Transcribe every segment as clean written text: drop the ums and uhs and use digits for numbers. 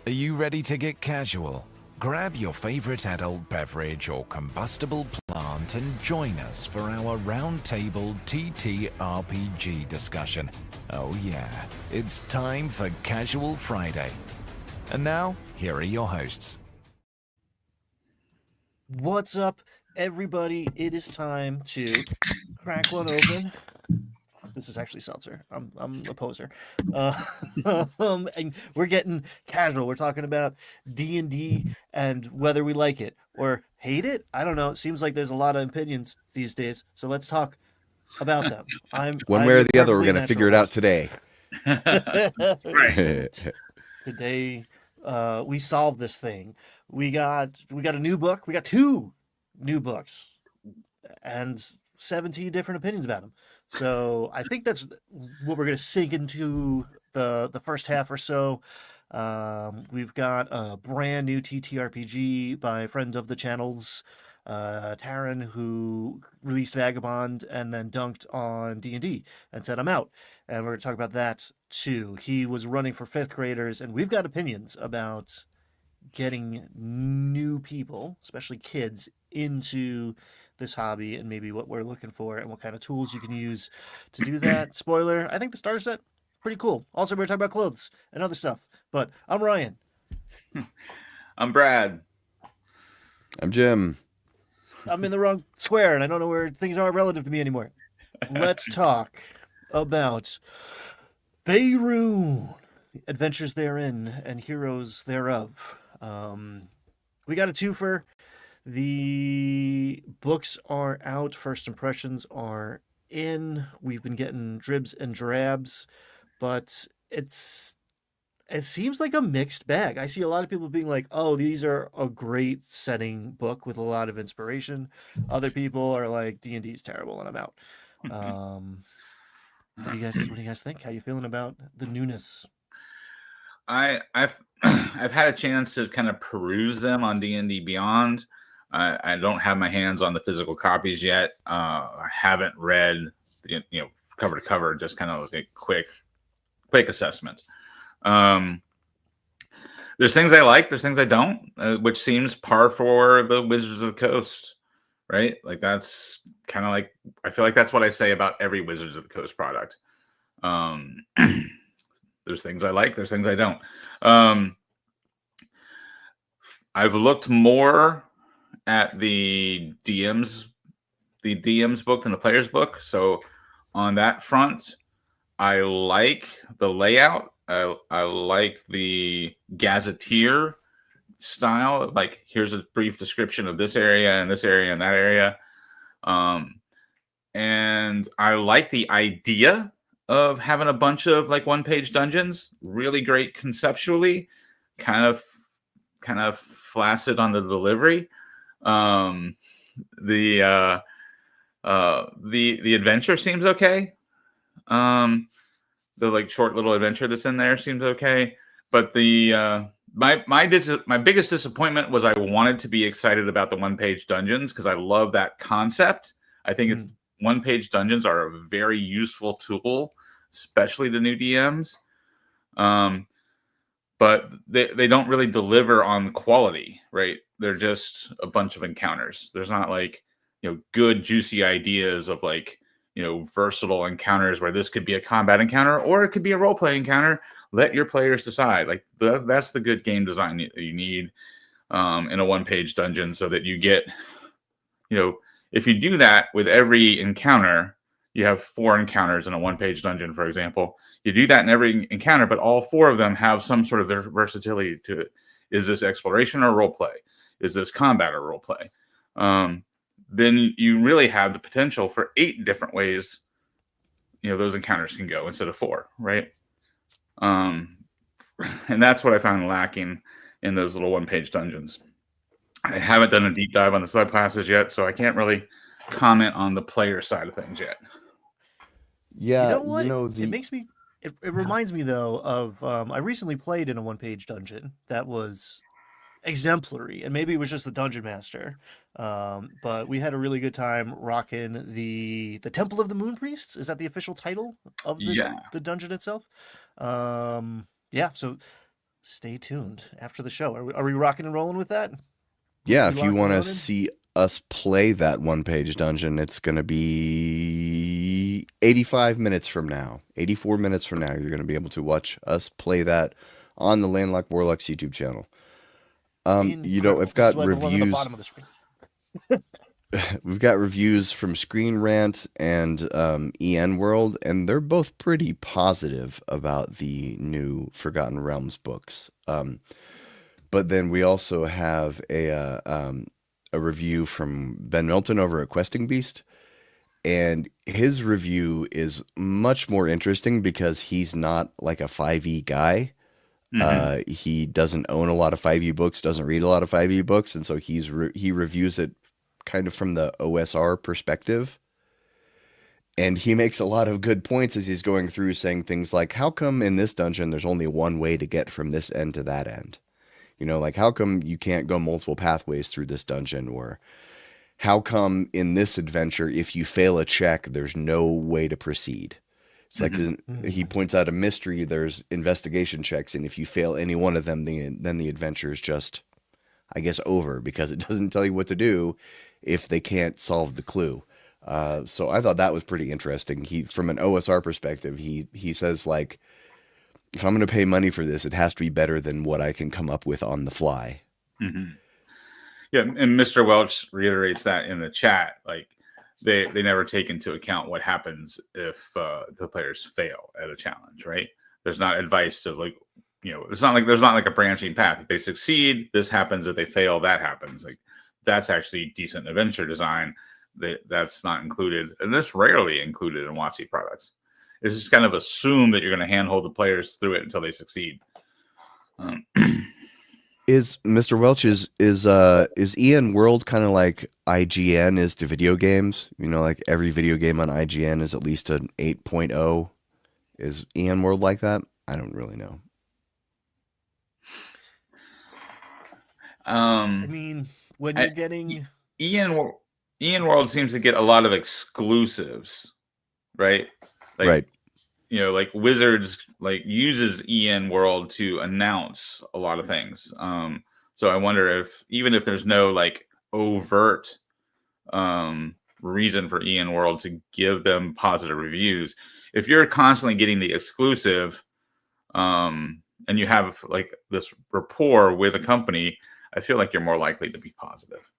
Are you ready to get casual? Grab your favorite adult beverage or combustible plant and join us for our roundtable TTRPG discussion. Oh yeah, it's time for Casual Friday. And now, here are your hosts. What's up, everybody? It is time to crack one open. This is actually seltzer. I'm a poser. Uh, and we're getting casual. We're talking about D&D and whether we like it or hate it. I don't know. It seems like there's a lot of opinions these days. So let's talk about them. One I'm way or your the other, we're perfectly going to figure natural it out host. today. Right. Today, we solved this thing. We got a new book. We got two new books and 17 different opinions about them. So I think that's what we're going to sink into the first half or so. We've got a brand new TTRPG by friends of the channels, Taryn, who released Vagabond and then dunked on D&D and said, I'm out. And we're going to talk about that too. He was running for fifth graders, and we've got opinions about getting new people, especially kids, into this hobby and maybe what we're looking for and what kind of tools you can use to do that. Spoiler, I think the starter set, pretty cool. Also, we're talking about clothes and other stuff. But I'm Ryan. I'm Brad. I'm Jim. I'm in the wrong square and I don't know where things are relative to me anymore. Let's talk about Faerun, adventures therein and heroes thereof. We got a twofer. The books are out. First impressions are in. We've been getting dribs and drabs, but it seems like a mixed bag. I see a lot of people being like, "Oh, these are a great setting book with a lot of inspiration." Other people are like, "D&D is terrible," and I'm out. What do you guys think? How you feeling about the newness? I've I've had a chance to kind of peruse them on D&D Beyond. I don't have my hands on the physical copies yet. I haven't read, cover to cover, just kind of a quick assessment. There's things I like, there's things I don't, which seems par for the Wizards of the Coast, right? Like that's kind of like, I feel like that's what I say about every Wizards of the Coast product. There's things I like, there's things I don't. I've looked more at the DM's book than the player's book. So on that front, I like the layout. I like the gazetteer style of like, here's a brief description of this area and this area and that area. And I like the idea of having a bunch of like one-page dungeons. Really great conceptually, kind of flaccid on the delivery. The adventure seems okay. The like short little adventure that's in there seems okay, but the my biggest disappointment was I wanted to be excited about the one-page dungeons because I love that concept. I think it's one-page dungeons are a very useful tool, especially to new DMs. But they don't really deliver on quality, right? They're just a bunch of encounters. There's not like, good juicy ideas of like, versatile encounters where this could be a combat encounter or it could be a role-play encounter. Let your players decide. Like that's the good game design that you need in a one-page dungeon, so that you get, if you do that with every encounter, you have 4 encounters in a one-page dungeon, for example. You do that in every encounter, but all 4 of them have some sort of versatility to it. Is this exploration or role-play? Is this combat or role-play? Then you really have the potential for 8 different ways, those encounters can go instead of 4, right? And that's what I found lacking in those little one-page dungeons. I haven't done a deep dive on the subclasses yet, so I can't really comment on the player side of things yet. Yeah, You know what? the It makes me. It reminds me though of I recently played in a one-page dungeon that was exemplary, and maybe it was just the dungeon master, but we had a really good time rocking the Temple of the Moon Priests. Is that the official title of Yeah. the dungeon itself? Yeah. So stay tuned after the show. Are we rocking and rolling with that? Yeah, We if you locked and want to loaded? see us play that one-page dungeon, it's going to be 85 minutes from now. 84 minutes from now, you're going to be able to watch us play that on the Landlocked Warlocks YouTube channel. Incredible. I've This is got why I belong on the reviews. bottom of the screen. We've got reviews from Screen Rant and EN World, and they're both pretty positive about the new Forgotten Realms books. But then we also have a review from Ben Milton over at Questing Beast, and his review is much more interesting because he's not like a 5e guy. He doesn't own a lot of 5e books, doesn't read a lot of 5e books, and so he reviews it kind of from the OSR perspective. And he makes a lot of good points as he's going through, saying things like, how come in this dungeon there's only one way to get from this end to that end? Like, how come you can't go multiple pathways through this dungeon? Or how come in this adventure, if you fail a check, there's no way to proceed? It's like he points out a mystery, there's investigation checks, and if you fail any one of them, then the adventure is just, I guess, over, because it doesn't tell you what to do if they can't solve the clue. So I thought that was pretty interesting. From an OSR perspective, he says, like, if I'm going to pay money for this, it has to be better than what I can come up with on the fly. Yeah, and Mr. Welch reiterates that in the chat. Like, they never take into account what happens if the players fail at a challenge, right? There's not advice to, like, it's not like there's not like a branching path. If they succeed, this happens. If they fail, that happens. Like, that's actually decent adventure design. That's not included, and this rarely included in WotC products. It's just kind of assume that you're going to handhold the players through it until they succeed. Is Mr. Welch is EN World kind of like IGN is to video games? Like every video game on IGN is at least an 8.0. Is EN World like that? I don't really know. I mean, when you're getting EN World seems to get a lot of exclusives, right? Like, right. Like Wizards uses EN World to announce a lot of things. So I wonder if even if there's no like overt reason for EN World to give them positive reviews, if you're constantly getting the exclusive, and you have like this rapport with a company, I feel like you're more likely to be positive.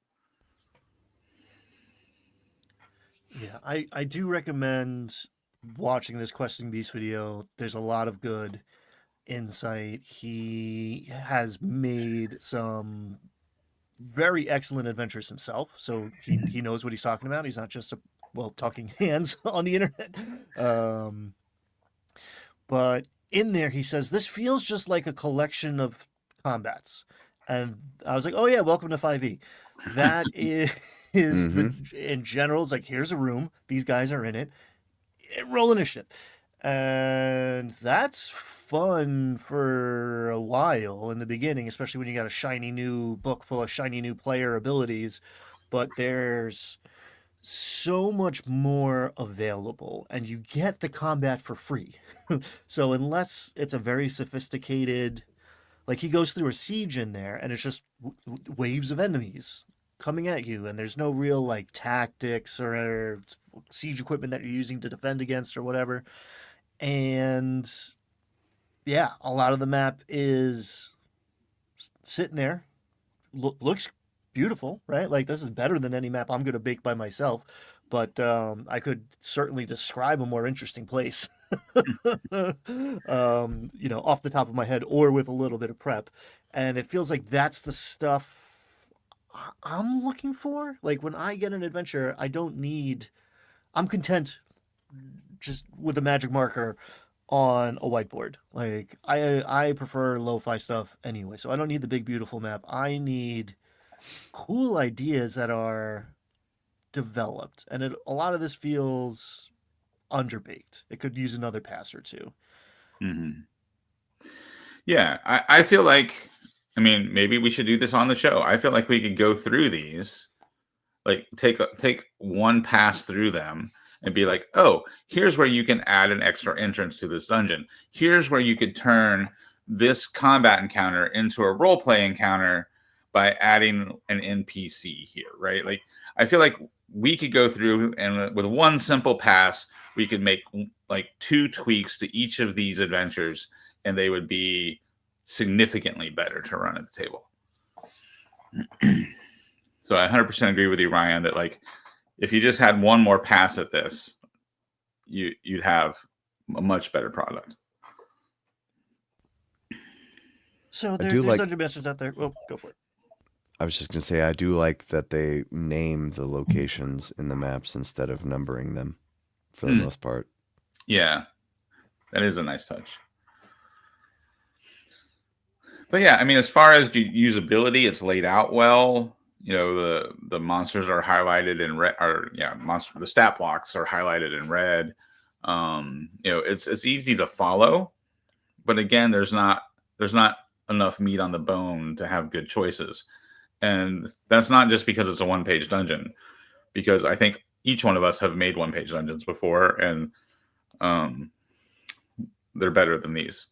Yeah, I do recommend watching this Questing Beast video. There's a lot of good insight. He has made some very excellent adventures himself, so he knows what he's talking about. He's not just talking hands on the internet. But in there, he says, this feels just like a collection of combats. And I was like, oh yeah, welcome to 5e. That is in general, it's like, here's a room. These guys are in it. Roll initiative. And that's fun for a while in the beginning, especially when you got a shiny new book full of shiny new player abilities. But there's so much more available, and you get the combat for free. So unless it's a very sophisticated, like he goes through a siege in there, and it's just waves of enemies coming at you, and there's no real like tactics or siege equipment that you're using to defend against or whatever. And yeah, a lot of the map is sitting there, looks beautiful, right? Like this is better than any map I'm going to bake by myself, but I could certainly describe a more interesting place, off the top of my head or with a little bit of prep. And it feels like that's the stuff I'm looking for. Like when I get an adventure, I'm content just with a magic marker on a whiteboard. Like I prefer lo-fi stuff anyway, so I don't need the big beautiful map. I need cool ideas that are developed, and a lot of this feels underbaked. It could use another pass or two. Yeah, I feel like, maybe we should do this on the show. I feel like we could go through these, like take one pass through them and be like, oh, here's where you can add an extra entrance to this dungeon. Here's where you could turn this combat encounter into a role play encounter by adding an NPC here, right? Like, I feel like we could go through and with one simple pass, we could make like 2 tweaks to each of these adventures, and they would be significantly better to run at the table. So I 100% agree with you, Ryan, that like if you just had one more pass at this, you'd have a much better product. So do there's like- Dungeon Masters out there. Well, go for it. I was just gonna say I do like that they name the locations in the maps instead of numbering them, for the most part. Yeah, that is a nice touch. But yeah, I mean, as far as usability, it's laid out well. You know, the monsters are highlighted in red, or the stat blocks are highlighted in red. You know, it's easy to follow, but again, there's not enough meat on the bone to have good choices. And that's not just because it's a one-page dungeon, because I think each one of us have made one-page dungeons before, and they're better than these.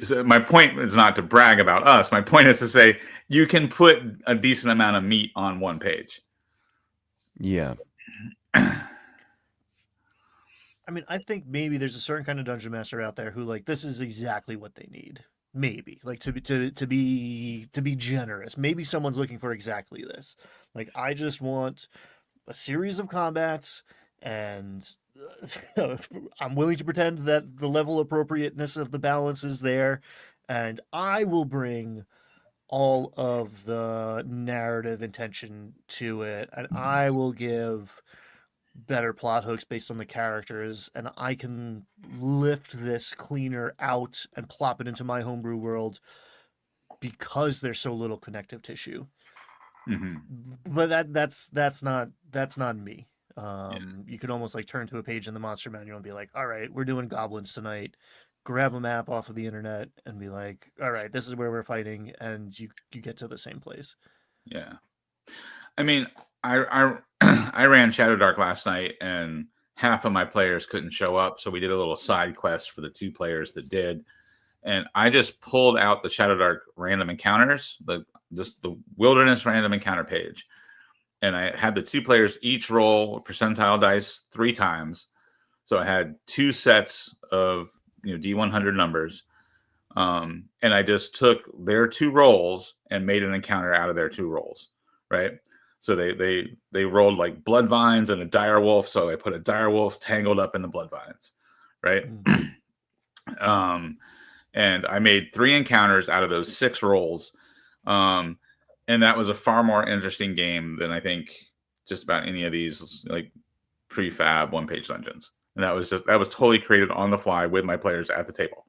So my point is not to brag about us. My point is to say you can put a decent amount of meat on one page. Yeah. I mean, I think maybe there's a certain kind of dungeon master out there who like this is exactly what they need. Maybe like to be generous. Maybe someone's looking for exactly this. Like I just want a series of combats, and I'm willing to pretend that the level appropriateness of the balance is there, and I will bring all of the narrative intention to it, and I will give better plot hooks based on the characters, and I can lift this cleaner out and plop it into my homebrew world because there's so little connective tissue. But that's not me. You could almost like turn to a page in the monster manual and be like, all right, we're doing goblins tonight. Grab a map off of the internet and be like, all right, this is where we're fighting, and you get to the same place. Yeah. I mean, I I ran Shadow Dark last night, and half of my players couldn't show up, so we did a little side quest for the 2 players that did. And I just pulled out the Shadow Dark random encounters, just the wilderness random encounter page. And I had the 2 players each roll percentile dice 3 times. So I had 2 sets of D100 numbers. And I just took their 2 rolls and made an encounter out of their 2 rolls, right? So they rolled like blood vines and a dire wolf. So I put a dire wolf tangled up in the blood vines, right? And I made 3 encounters out of those 6 rolls. And that was a far more interesting game than I think just about any of these like prefab one-page dungeons. And that was totally created on the fly with my players at the table.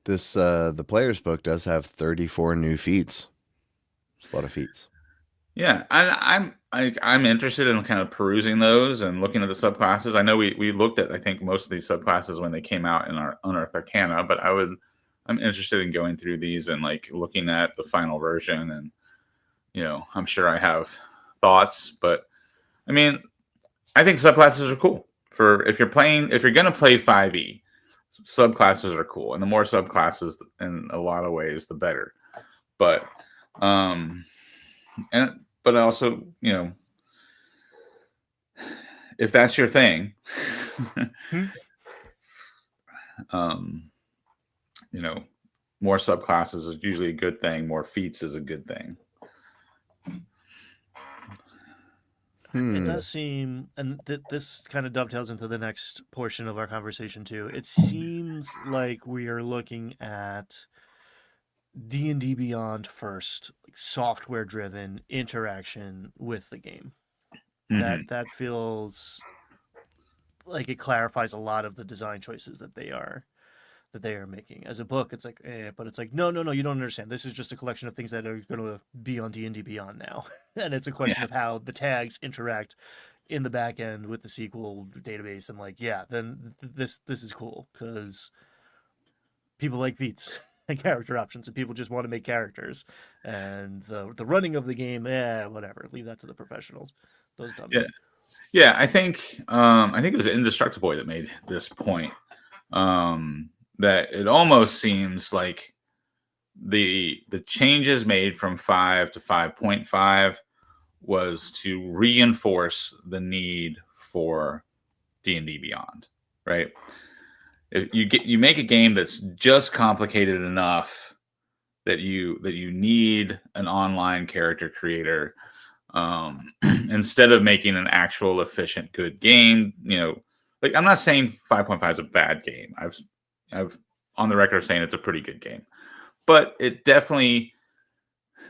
This the player's book does have 34 new feats. It's a lot of feats. Yeah, I'm interested in kind of perusing those and looking at the subclasses. I know we looked at I think most of these subclasses when they came out in our Unearthed Arcana, but I'm interested in going through these and like looking at the final version, and I'm sure I have thoughts, but I mean, I think subclasses are cool for if you're going to play 5e. Subclasses are cool, and the more subclasses in a lot of ways the better. But but also, if that's your thing, more subclasses is usually a good thing. More feats is a good thing. It does seem, and this kind of dovetails into the next portion of our conversation too. It seems like we are looking at D&D Beyond first, like software-driven interaction with the game. That feels like it clarifies a lot of the design choices that they are making. As a book, it's like, but it's like, no, you don't understand. This is just a collection of things that are going to be on D&D Beyond now, and it's a question of how the tags interact in the back end with the SQL database. And like, then this is cool because people like feats and character options, and people just want to make characters, and the running of the game, whatever. Leave that to the professionals, those dummies. Yeah, I think it was Indestructible that made this point. That it almost seems like the changes made from 5 to 5.5 was to reinforce the need for D&D Beyond, right? If you make a game that's just complicated enough that you need an online character creator, instead of making an actual efficient good game. Like, I'm not saying 5.5 is a bad game. I've on the record saying it's a pretty good game, but it definitely,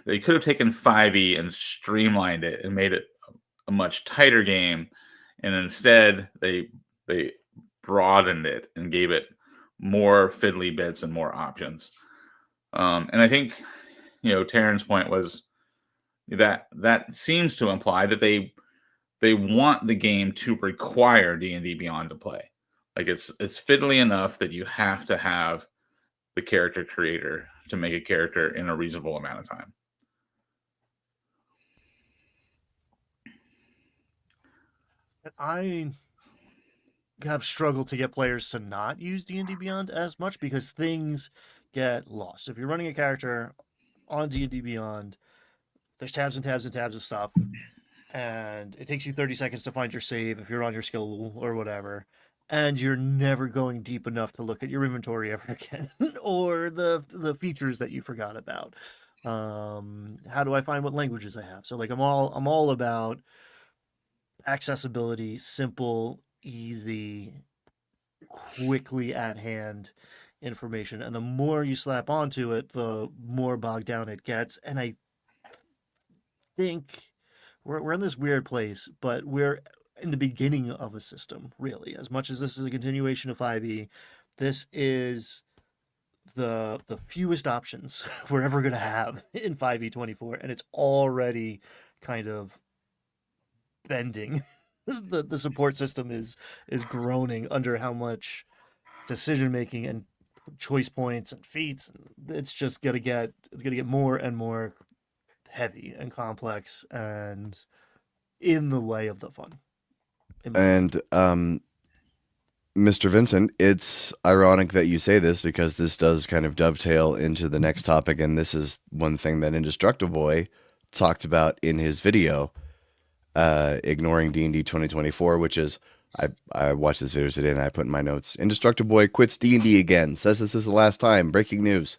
they could have taken 5e and streamlined it and made it a much tighter game, and instead they broadened it and gave it more fiddly bits and more options. And I think, Taryn's point was that seems to imply that they want the game to require D&D Beyond to play. Like, it's fiddly enough that you have to have the character creator to make a character in a reasonable amount of time. I have struggled to get players to not use D&D Beyond as much because things get lost. If you're running a character on D&D Beyond, there's tabs and tabs and tabs of stuff, and it takes you 30 seconds to find your save if you're on your skill or whatever, and you're never going deep enough to look at your inventory ever again or the features that you forgot about. How do I find what languages I have? So like I'm all about accessibility, simple, easy, quickly at hand information, and the more you slap onto it, the more bogged down it gets. And I think we're in this weird place, but we're in the beginning of a system, really. As much as this is a continuation of 5e, this is the fewest options we're ever going to have in 5e24, and it's already kind of bending. The support system is groaning under how much decision making and choice points and feats. It's just gonna get more and more heavy and complex and in the way of the fun. And Mr. Vincent, it's ironic that you say this because this does kind of dovetail into the next topic, and this is one thing that Indestructible Boy talked about in his video, ignoring D&D 2024, which is, I watched this video today and I put in my notes, Indestructible Boy quits D&D again, says this is the last time, breaking news.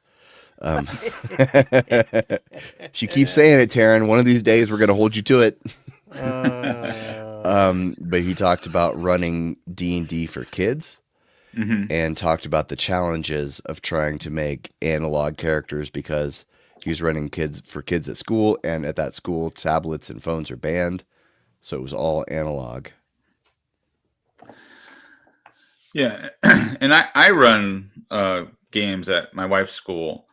She keeps saying it, Taryn. One of these days we're going to hold you to it. But he talked about running D&D for kids, and talked about the challenges of trying to make analog characters because he was running kids at school, and at that school tablets and phones are banned, so it was all analog. Yeah, and I run games at my wife's school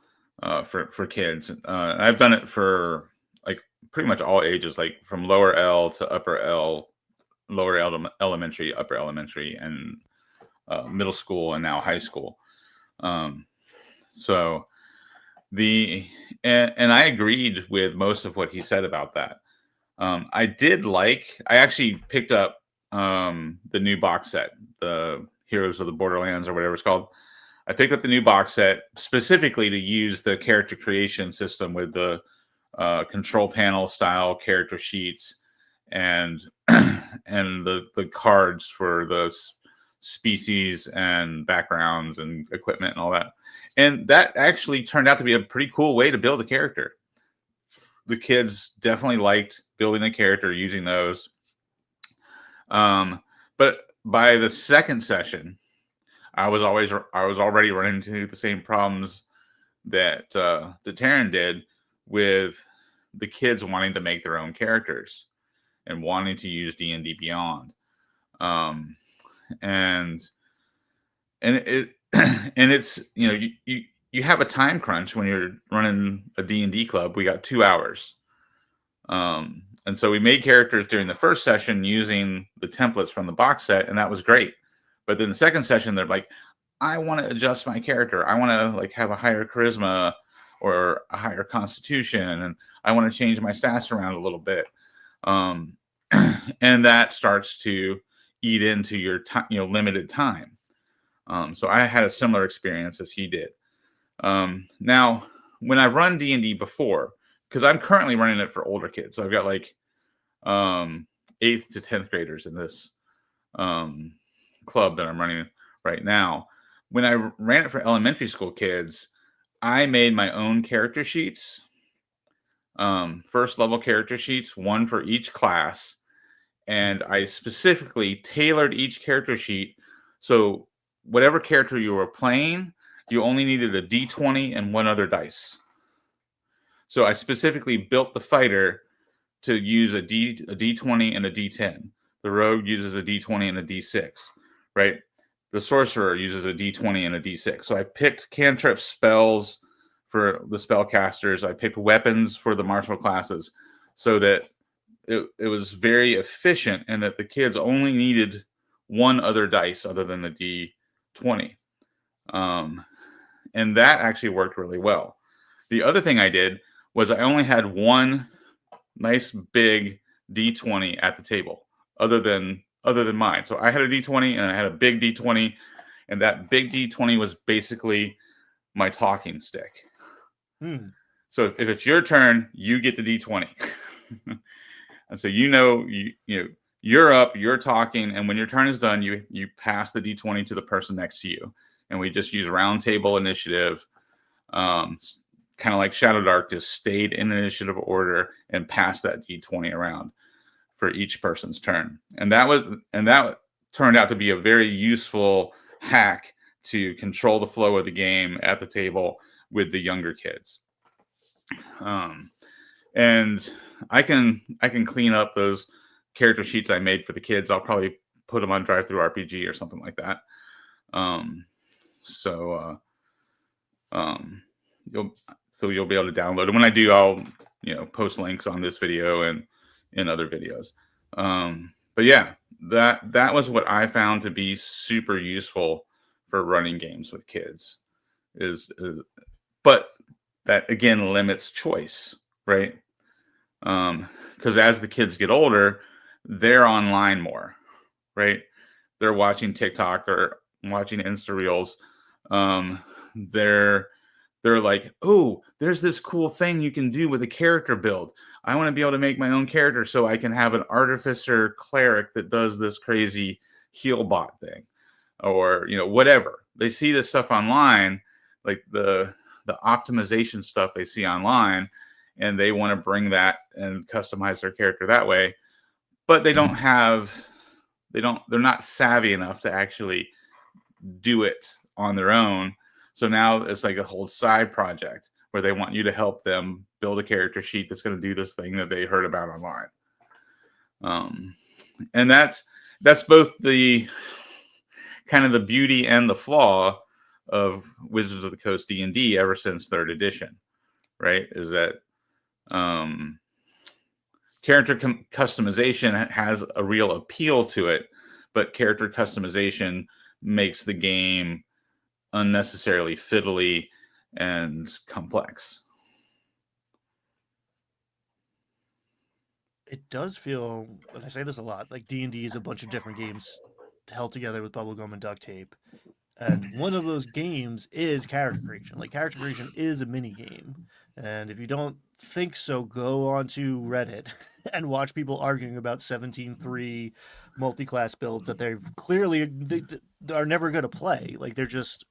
for kids. I've done it for like pretty much all ages, like from lower L to upper L, lower elementary, upper elementary, and middle school, and now high school. So and I agreed with most of what he said about that. I actually picked up the new box set, the Heroes of the Borderlands or whatever it's called. I picked up the new box set specifically to use the character creation system with the control panel style character sheets and and the cards for the species and backgrounds and equipment and all that. And that actually turned out to be a pretty cool way to build a character. The kids definitely liked building a character using those. But by the second session, I was already running into the same problems that Taryn did with the kids wanting to make their own characters and wanting to use D&D Beyond. And it and it's, you have a time crunch when you're running a D&D club. We got 2 hours. And so we made characters during the first session using the templates from the box set, and that was great. But then the second session, they're like, I want to adjust my character. I want to like have a higher charisma or a higher constitution, and I want to change my stats around a little bit. and that starts to eat into your time, limited time. So I had a similar experience as he did. Now, when I've run D&D before, because I'm currently running it for older kids, so I've got like 8th to 10th graders in this club that I'm running right now. When I ran it for elementary school kids, I made my own character sheets, first level character sheets, one for each class. And I specifically tailored each character sheet. So whatever character you were playing, you only needed a D20 and one other dice. So I specifically built the fighter to use a D20 and a D10. The rogue uses a D20 and a D6, right? The sorcerer uses a D20 and a D6. So I picked cantrip spells for the spellcasters. I picked weapons for the martial classes so that it was very efficient and that the kids only needed one other dice other than the D20. And that actually worked really well. The other thing I did was I only had one nice big D20 at the table other than mine. So I had a D20 and I had a big D20, and that big D20 was basically my talking stick. So if it's your turn, you get the D20. And so you're up, you're talking, and when your turn is done, you pass the D20 to the person next to you. And we just use round table initiative, kind of like Shadow Dark, just stayed in initiative order and passed that D20 around for each person's turn. And that turned out to be a very useful hack to control the flow of the game at the table with the younger kids. And I can clean up those character sheets I made for the kids. I'll probably put them on Drive Through RPG or something like that. You'll be able to download it. When I do, I'll post links on this video and in other videos. But yeah, that was what I found to be super useful for running games with kids. But that again limits choice, right? Because as the kids get older, they're online more, right? They're watching TikTok, they're watching Insta Reels. They're like, oh, there's this cool thing you can do with a character build. I want to be able to make my own character so I can have an artificer cleric that does this crazy heal bot thing, or whatever. They see this stuff online, like the optimization stuff they see online, and they want to bring that and customize their character that way. But they're not savvy enough to actually do it on their own. So now it's like a whole side project where they want you to help them build a character sheet that's going to do this thing that they heard about online. And that's both the kind of the beauty and the flaw of Wizards of the Coast D&D ever since 3rd edition, right? Is that character customization has a real appeal to it, but character customization makes the game unnecessarily fiddly and complex. It does feel, and I say this a lot, like D&D is a bunch of different games held together with bubblegum and duct tape. And one of those games is character creation. Like, character creation is a mini game. And if you don't think so, go onto Reddit and watch people arguing about 17.3 multi-class builds that they are never going to play. Like, they're just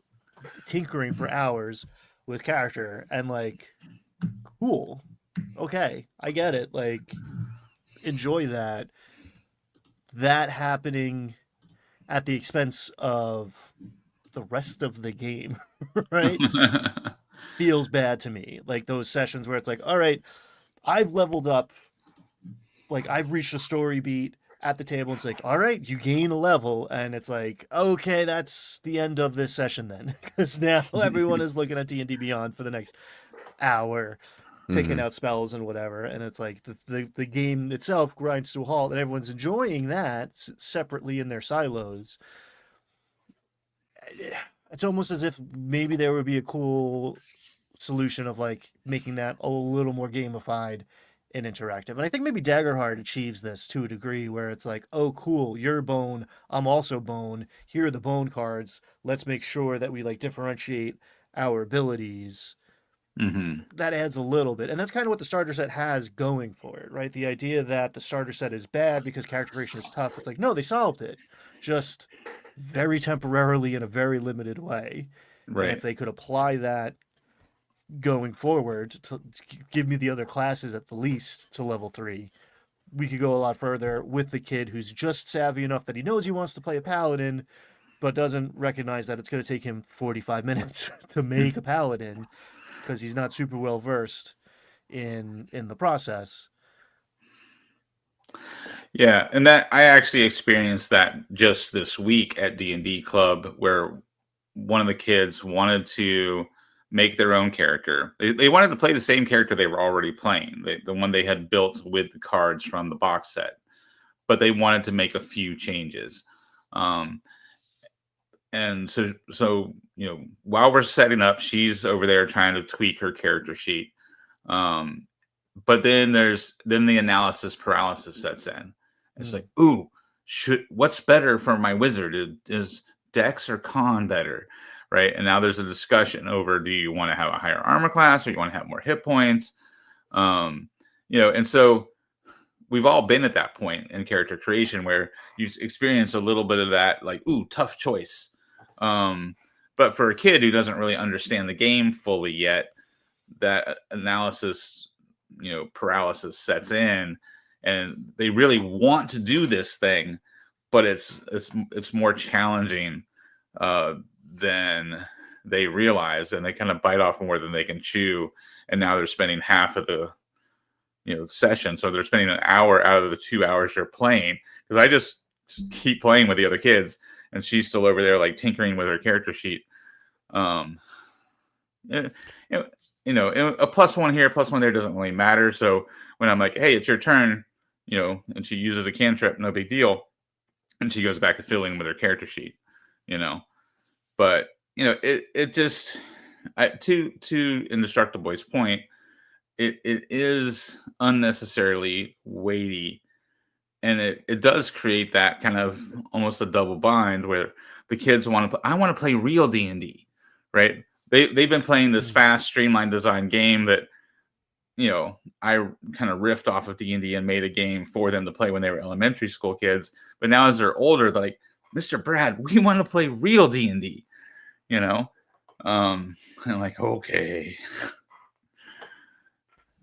tinkering for hours with character, and like, cool, okay, I get it. Like, enjoy that happening at the expense of the rest of the game, right? Feels bad to me. Like those sessions where it's like, all right, I've leveled up, like I've reached a story beat at the table. It's like, all right, you gain a level, and it's like, okay, that's the end of this session then, because now everyone is looking at D&D Beyond for the next hour, picking out spells and whatever, and it's like the game itself grinds to a halt, and everyone's enjoying that separately in their silos. It's almost as if maybe there would be a cool solution of like making that a little more gamified in interactive. And I think maybe Daggerheart achieves this to a degree where it's like, oh, cool, you're bone, I'm also bone. Here are the bone cards. Let's make sure that we like differentiate our abilities. Mm-hmm. That adds a little bit. And that's kind of what the starter set has going for it, right? The idea that the starter set is bad because character creation is tough. It's like, no, they solved it. Just very temporarily in a very limited way. And if Right. they could apply that going forward to give me the other classes at the least to level 3, we could go a lot further with the kid who's just savvy enough that he knows he wants to play a paladin, but doesn't recognize that it's going to take him 45 minutes to make a paladin because he's not super well versed in the process. Yeah, and that I actually experienced that just this week at D&D Club, where one of the kids wanted to make their own character. They wanted to play the same character they were already playing, the one they had built with the cards from the box set, but they wanted to make a few changes. And so while we're setting up, she's over there trying to tweak her character sheet. But then the analysis paralysis sets in. It's like, ooh, what's better for my wizard? Is Dex or Con better? Right. And now there's a discussion over, do you want to have a higher armor class or you want to have more hit points? And so we've all been at that point in character creation where you experience a little bit of that, like, ooh, tough choice. But for a kid who doesn't really understand the game fully yet, that analysis, paralysis sets in, and they really want to do this thing, but it's more challenging than they realize, and they kind of bite off more than they can chew. And now they're spending half of the session, so they're spending an hour out of the 2 hours they're playing, because I just keep playing with the other kids, and she's still over there like tinkering with her character sheet. A +1 here, +1 there doesn't really matter. So when I'm like, hey, it's your turn, and she uses a cantrip, no big deal, and she goes back to filling with her character sheet, but it just, to Indestructible Boy's point, it is unnecessarily weighty, and it does create that kind of almost a double bind where the kids I want to play real D&D, right? They've been playing this fast, streamlined design game that, I kind of riffed off of D&D and made a game for them to play when they were elementary school kids. But now as they're older, they're like, Mr. Brad, we want to play real D&D, and I'm like, okay.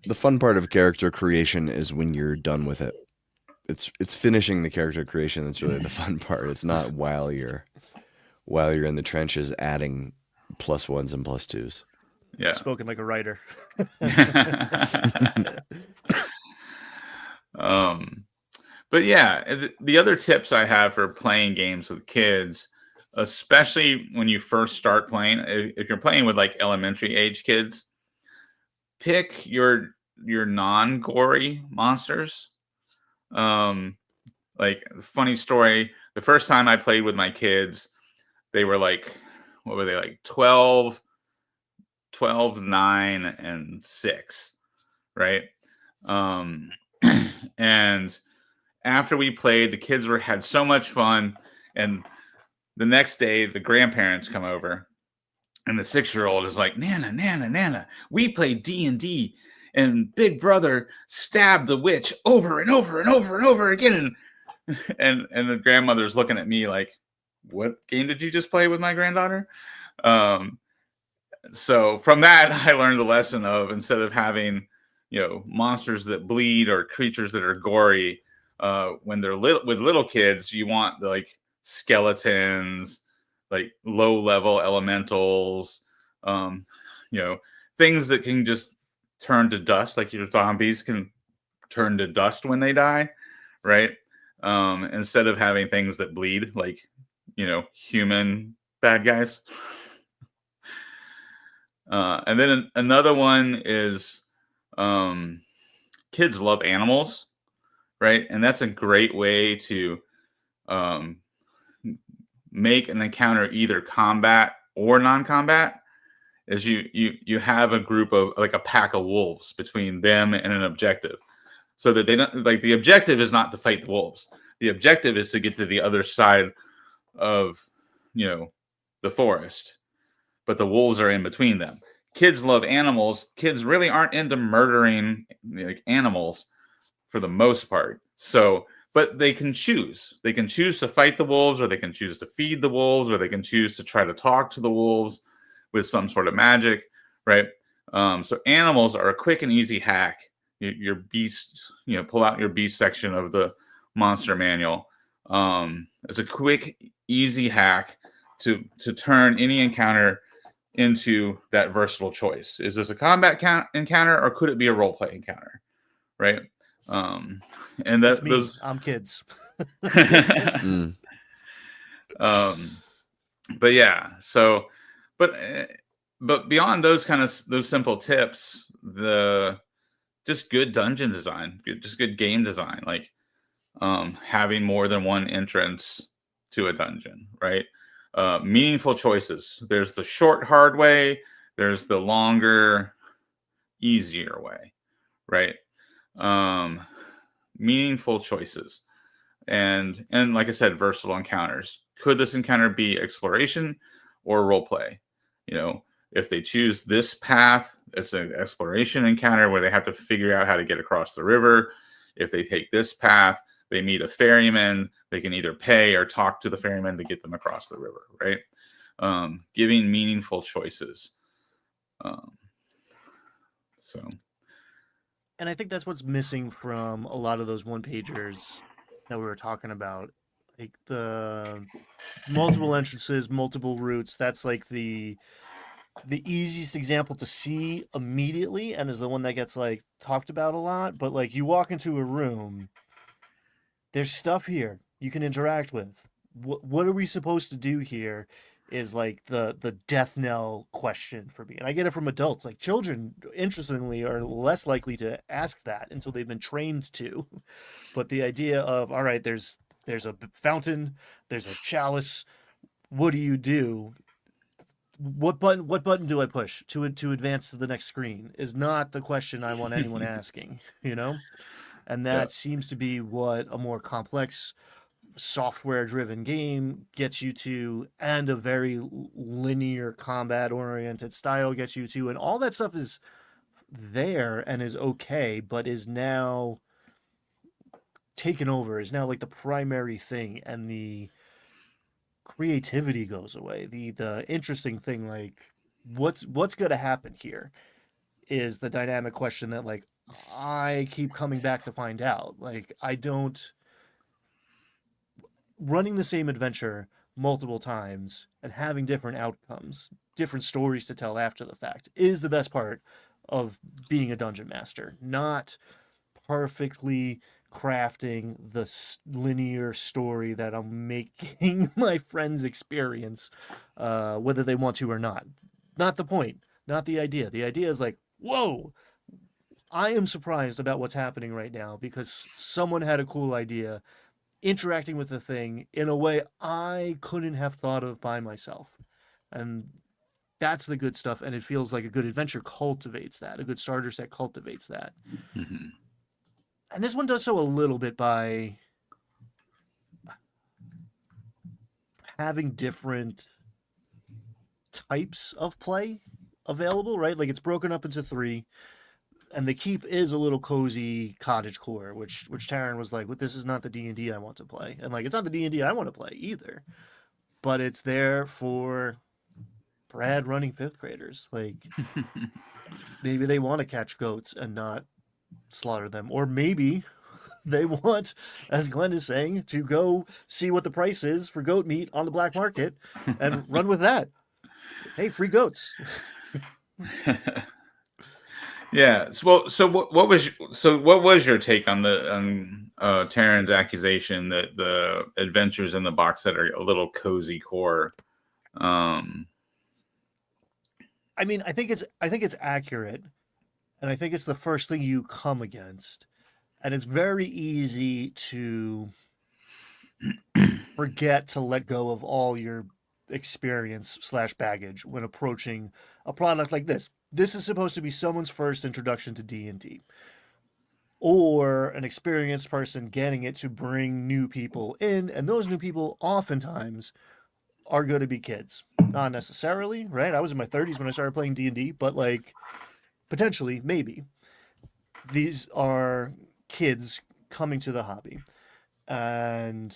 The fun part of character creation is when you're done with it. It's finishing the character creation that's really the fun part. It's not while you're in the trenches adding +1s and +2s. Yeah. Spoken like a writer. But yeah, the other tips I have for playing games with kids, especially when you first start playing, if you're playing with like elementary age kids, pick your non-gory monsters. Like, funny story, the first time I played with my kids, they were like, what were they, like 12, 9, and 6, right? And after we played, the kids had so much fun, and the next day the grandparents come over, and the 6-year-old is like, Nana, we played D&D, and Big Brother stabbed the witch over and over and over and over again, and the grandmother's looking at me like, what game did you just play with my granddaughter? So from that, I learned the lesson of, instead of having, monsters that bleed or creatures that are gory, when they're with little kids, you want like skeletons, like low level elementals, things that can just turn to dust, like your zombies can turn to dust when they die, right? Instead of having things that bleed, like, human bad guys. And then another one is, kids love animals, right? And that's a great way to make an encounter either combat or non-combat. Is you have a group of, like, a pack of wolves between them and an objective. so that they don't like the objective is not to fight the wolves. The objective is to get to the other side of, the forest, but the wolves are in between them. Kids love animals. Kids really aren't into murdering like animals for the most part. So, but they can choose. They can choose to fight the wolves, or they can choose to feed the wolves, or they can choose to try to talk to the wolves with some sort of magic, right? So animals are a quick and easy hack. Your beast, pull out your beast section of the monster manual. It's a quick, easy hack to turn any encounter into that versatile choice. Is this a combat encounter, or could it be a role play encounter, right? And That's me. those I'm kids. Mm. But yeah, so but beyond those simple tips, just good dungeon design, just good game design, like having more than one entrance to a dungeon, right? Meaningful choices. There's the short, hard way. There's the longer, easier way, right? Meaningful choices, and like I said, versatile encounters. Could this encounter be exploration or role play? If they choose this path, it's an exploration encounter where they have to figure out how to get across the river. If they take this path, they meet a ferryman. They can either pay or talk to the ferryman to get them across the river, right? Giving meaningful choices. So, And I think that's what's missing from a lot of those one-pagers that we were talking about. Like the multiple entrances, multiple routes. That's like the easiest example to see immediately, and is the one that gets like talked about a lot. But like you walk into a room, there's stuff here you can interact with. What are we supposed to do here? Is like the death knell question for me, and I get it from adults. Like children, interestingly, are less likely to ask that until they've been trained to. But the idea of, all right, there's a fountain, there's a chalice. What do you do? What button do I push to advance to the next screen is not the question I want anyone asking, And that Yeah. seems to be what a more complex software driven game gets you to, and a very linear combat oriented style gets you to, and all that stuff is there and is okay, but is now taken over, is now like the primary thing, and the creativity goes away. The interesting thing, like what's going to happen here, is the dynamic question that like I keep coming back to find out. Like I don't running the same adventure multiple times and having different outcomes, different stories to tell after the fact, is the best part of being a dungeon master. Not perfectly crafting the linear story that I'm making my friends experience, whether they want to or not. Not the point, not the idea. The idea is like, whoa, I am surprised about what's happening right now because someone had a cool idea interacting with the thing in a way I couldn't have thought of by myself. And that's the good stuff. And it feels like a good adventure cultivates that. A good starter set cultivates that. Mm-hmm. And this one does so a little bit by having different types of play available, right? Like it's broken up into 3. And the keep is a little cozy cottage core, which Taryn was like, "Well, this is not the D&D I want to play," and like, it's not the D&D I want to play either. But it's there for Brad running 5th graders. Like, maybe they want to catch goats and not slaughter them, or maybe they want, as Glenn is saying, to go see what the price is for goat meat on the black market and run with that. Hey, free goats. Yeah. So what was your take on Taryn's accusation that the adventures in the box set are a little cozy core? I mean, I think it's accurate, and I think it's the first thing you come against, and it's very easy to forget to let go of all your experience / baggage when approaching a product like this. This is supposed to be someone's first introduction to D&D. or an experienced person getting it to bring new people in, and those new people oftentimes are going to be kids. Not necessarily, right? I was in my 30s when I started playing D&D, but like potentially, maybe these are kids coming to the hobby. And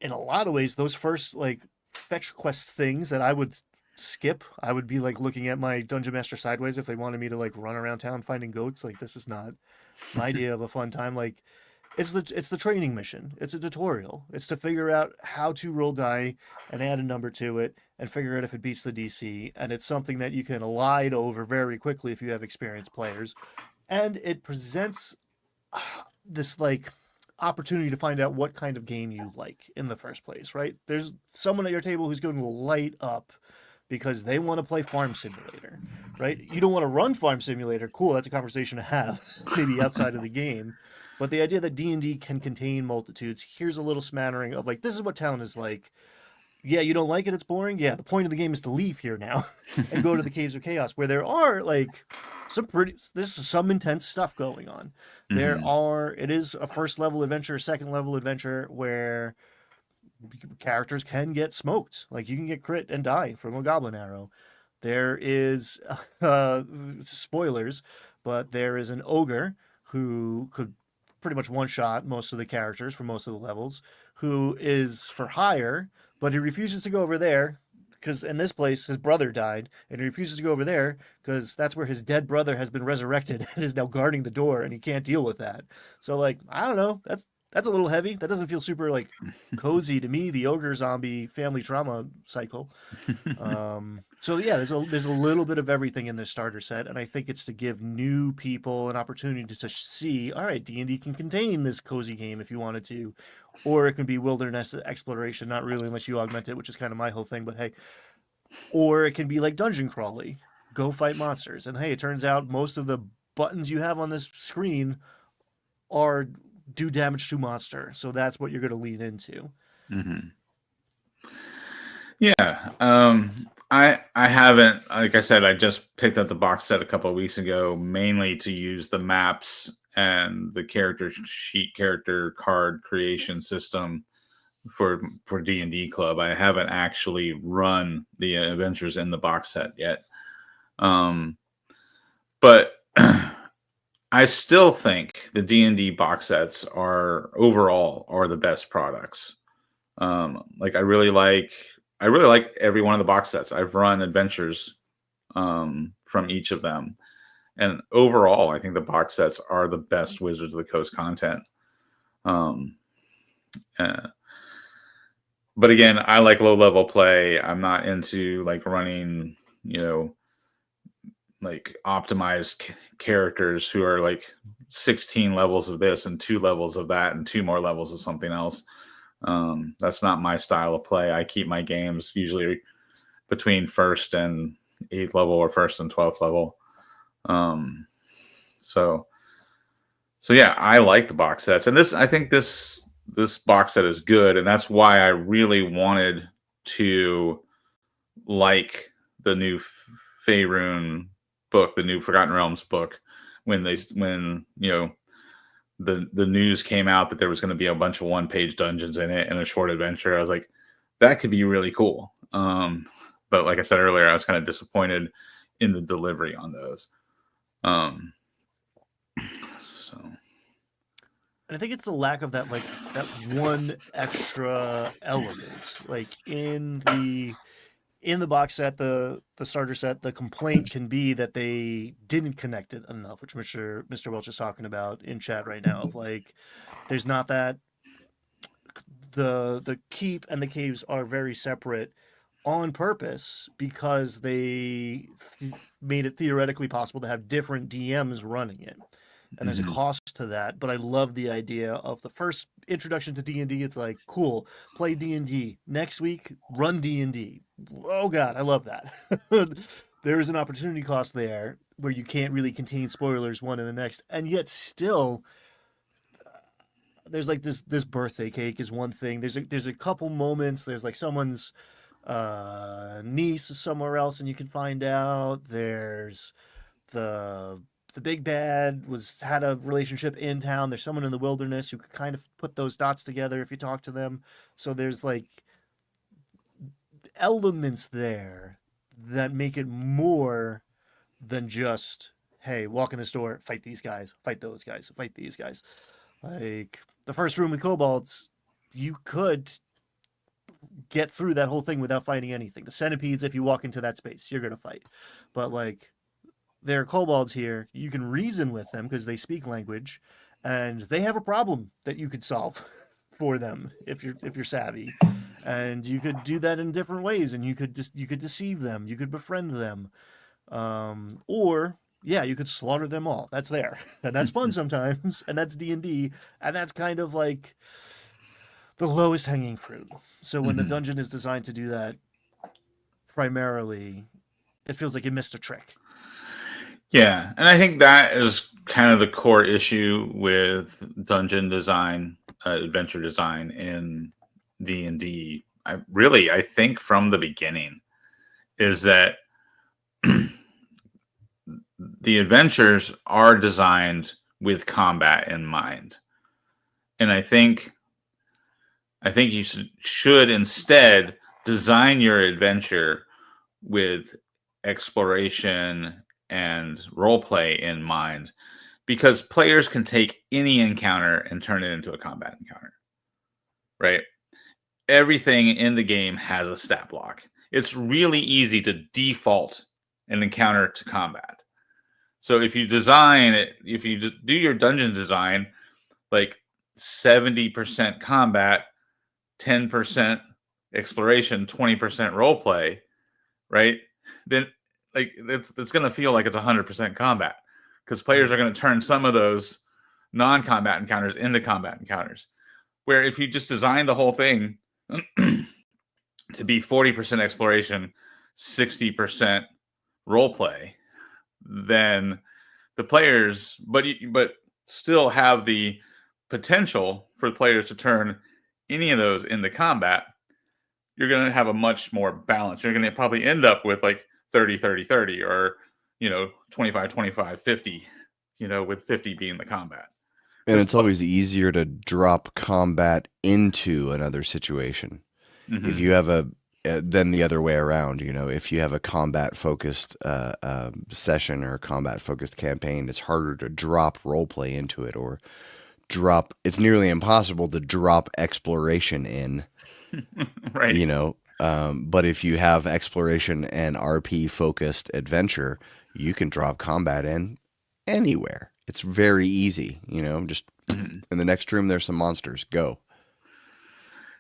in a lot of ways, those first like fetch quest things that I would skip, I would be like looking at my dungeon master sideways if they wanted me to like run around town finding goats. Like this is not my idea of a fun time. Like it's the training mission. It's a tutorial. It's to figure out how to roll die and add a number to it and figure out if it beats the DC. And it's something that you can elide over very quickly if you have experienced players. And it presents this like opportunity to find out what kind of game you like in the first place, right? There's someone at your table who's going to light up because they want to play Farm Simulator, right? You don't want to run Farm Simulator. Cool, that's a conversation to have, maybe outside of the game. But the idea that D&D can contain multitudes, here's a little smattering of like, this is what town is like. Yeah, you don't like it, it's boring. Yeah, the point of the game is to leave here now and go to the Caves of Chaos, where there are like this is some intense stuff going on. It is a first level adventure, second level adventure where characters can get smoked. Like you can get crit and die from a goblin arrow. There is spoilers, but there is an ogre who could pretty much one shot most of the characters for most of the levels, who is for hire, but he refuses to go over there because in this place his brother died, and he refuses to go over there because that's where his dead brother has been resurrected and is now guarding the door, and he can't deal with that. So like, I don't know, that's a little heavy. That doesn't feel super like cozy to me. The ogre zombie family trauma cycle. So yeah, there's a little bit of everything in this starter set, and I think it's to give new people an opportunity to see. All right, D&D can contain this cozy game if you wanted to, or it can be wilderness exploration. Not really, unless you augment it, which is kind of my whole thing. But hey, or it can be like dungeon crawly. Go fight monsters, and hey, it turns out most of the buttons you have on this screen are do damage to monster, so that's what you're going to lean into. Yeah, I haven't, like I said, I just picked up the box set a couple of weeks ago, mainly to use the maps and the character sheet, character card creation system for D&D Club. I haven't actually run the adventures in the box set yet, but I still think the D&D box sets are the best products. Like I really like every one of the box sets. I've run adventures from each of them, and overall, I think the box sets are the best Wizards of the Coast content. But again, I like low level play. I'm not into like running, like optimized characters who are like 16 levels of this and 2 levels of that and 2 more levels of something else. That's not my style of play. I keep my games usually between 1st and 8th level or 1st and 12th level. So yeah, I like the box sets, and I think this box set is good, and that's why I really wanted to like the new Faerun book, the new Forgotten Realms book, when the news came out that there was going to be a bunch of one-page dungeons in it and a short adventure. I was like, that could be really cool. But like I said earlier, I was kind of disappointed in the delivery on those. And I think it's the lack of that one extra element, like in the box set, the starter set. The complaint can be that they didn't connect it enough, which Mr. Welch is talking about in chat right now. Of like, there's not that the keep and the caves are very separate on purpose because they made it theoretically possible to have different DMs running it. And there's a cost to that, but I love the idea of the first introduction to D&D. It's like, cool, play D&D. Next week, run D&D. Oh God, I love that. There is an opportunity cost there where you can't really contain spoilers one in the next, and yet still, there's like this birthday cake is one thing. There's a couple moments. There's like someone's niece somewhere else, and you can find out. There's the the big bad had a relationship in town. There's someone in the wilderness who could kind of put those dots together if you talk to them. So there's like elements there that make it more than just, hey, walk in the store, fight these guys, fight those guys, fight these guys. Like the first room with kobolds, you could get through that whole thing without fighting anything. The centipedes, if you walk into that space, you're gonna fight. But like there are kobolds here, you can reason with them because they speak language, and they have a problem that you could solve for them if you're savvy. And you could do that in different ways, and you could deceive them, you could befriend them, or yeah, you could slaughter them all. That's there, and that's fun sometimes, and that's D&D, and that's kind of like the lowest hanging fruit. So when the dungeon is designed to do that, primarily, it feels like you missed a trick. Yeah, and I think that is kind of the core issue with dungeon design, adventure design in D&D. I think from the beginning is that the adventures are designed with combat in mind, and I think you should instead design your adventure with exploration and role play in mind, because players can take any encounter and turn it into a combat encounter, right? Everything in the game has a stat block. It's really easy to default an encounter to combat. So if you design it, if you do your dungeon design, like 70% combat, 10% exploration, 20% role play, right? Then like it's going to feel like it's 100% combat, because players are going to turn some of those non-combat encounters into combat encounters. Where if you just design the whole thing to be 40% exploration, 60% role play, then the players, but still have the potential for the players to turn any of those into combat, you're going to have a much more balance. You're going to probably end up with like 30, 30, 30, or, 25, 25, 50, with 50 being the combat. And it's always easier to drop combat into another situation. Mm-hmm. If you have then the other way around, if you have a combat focused session or a combat focused campaign, it's harder to drop roleplay into it, or it's nearly impossible to drop exploration in. Right. But if you have exploration and RP focused adventure, you can drop combat in anywhere. It's very easy, just in the next room there's some monsters, go.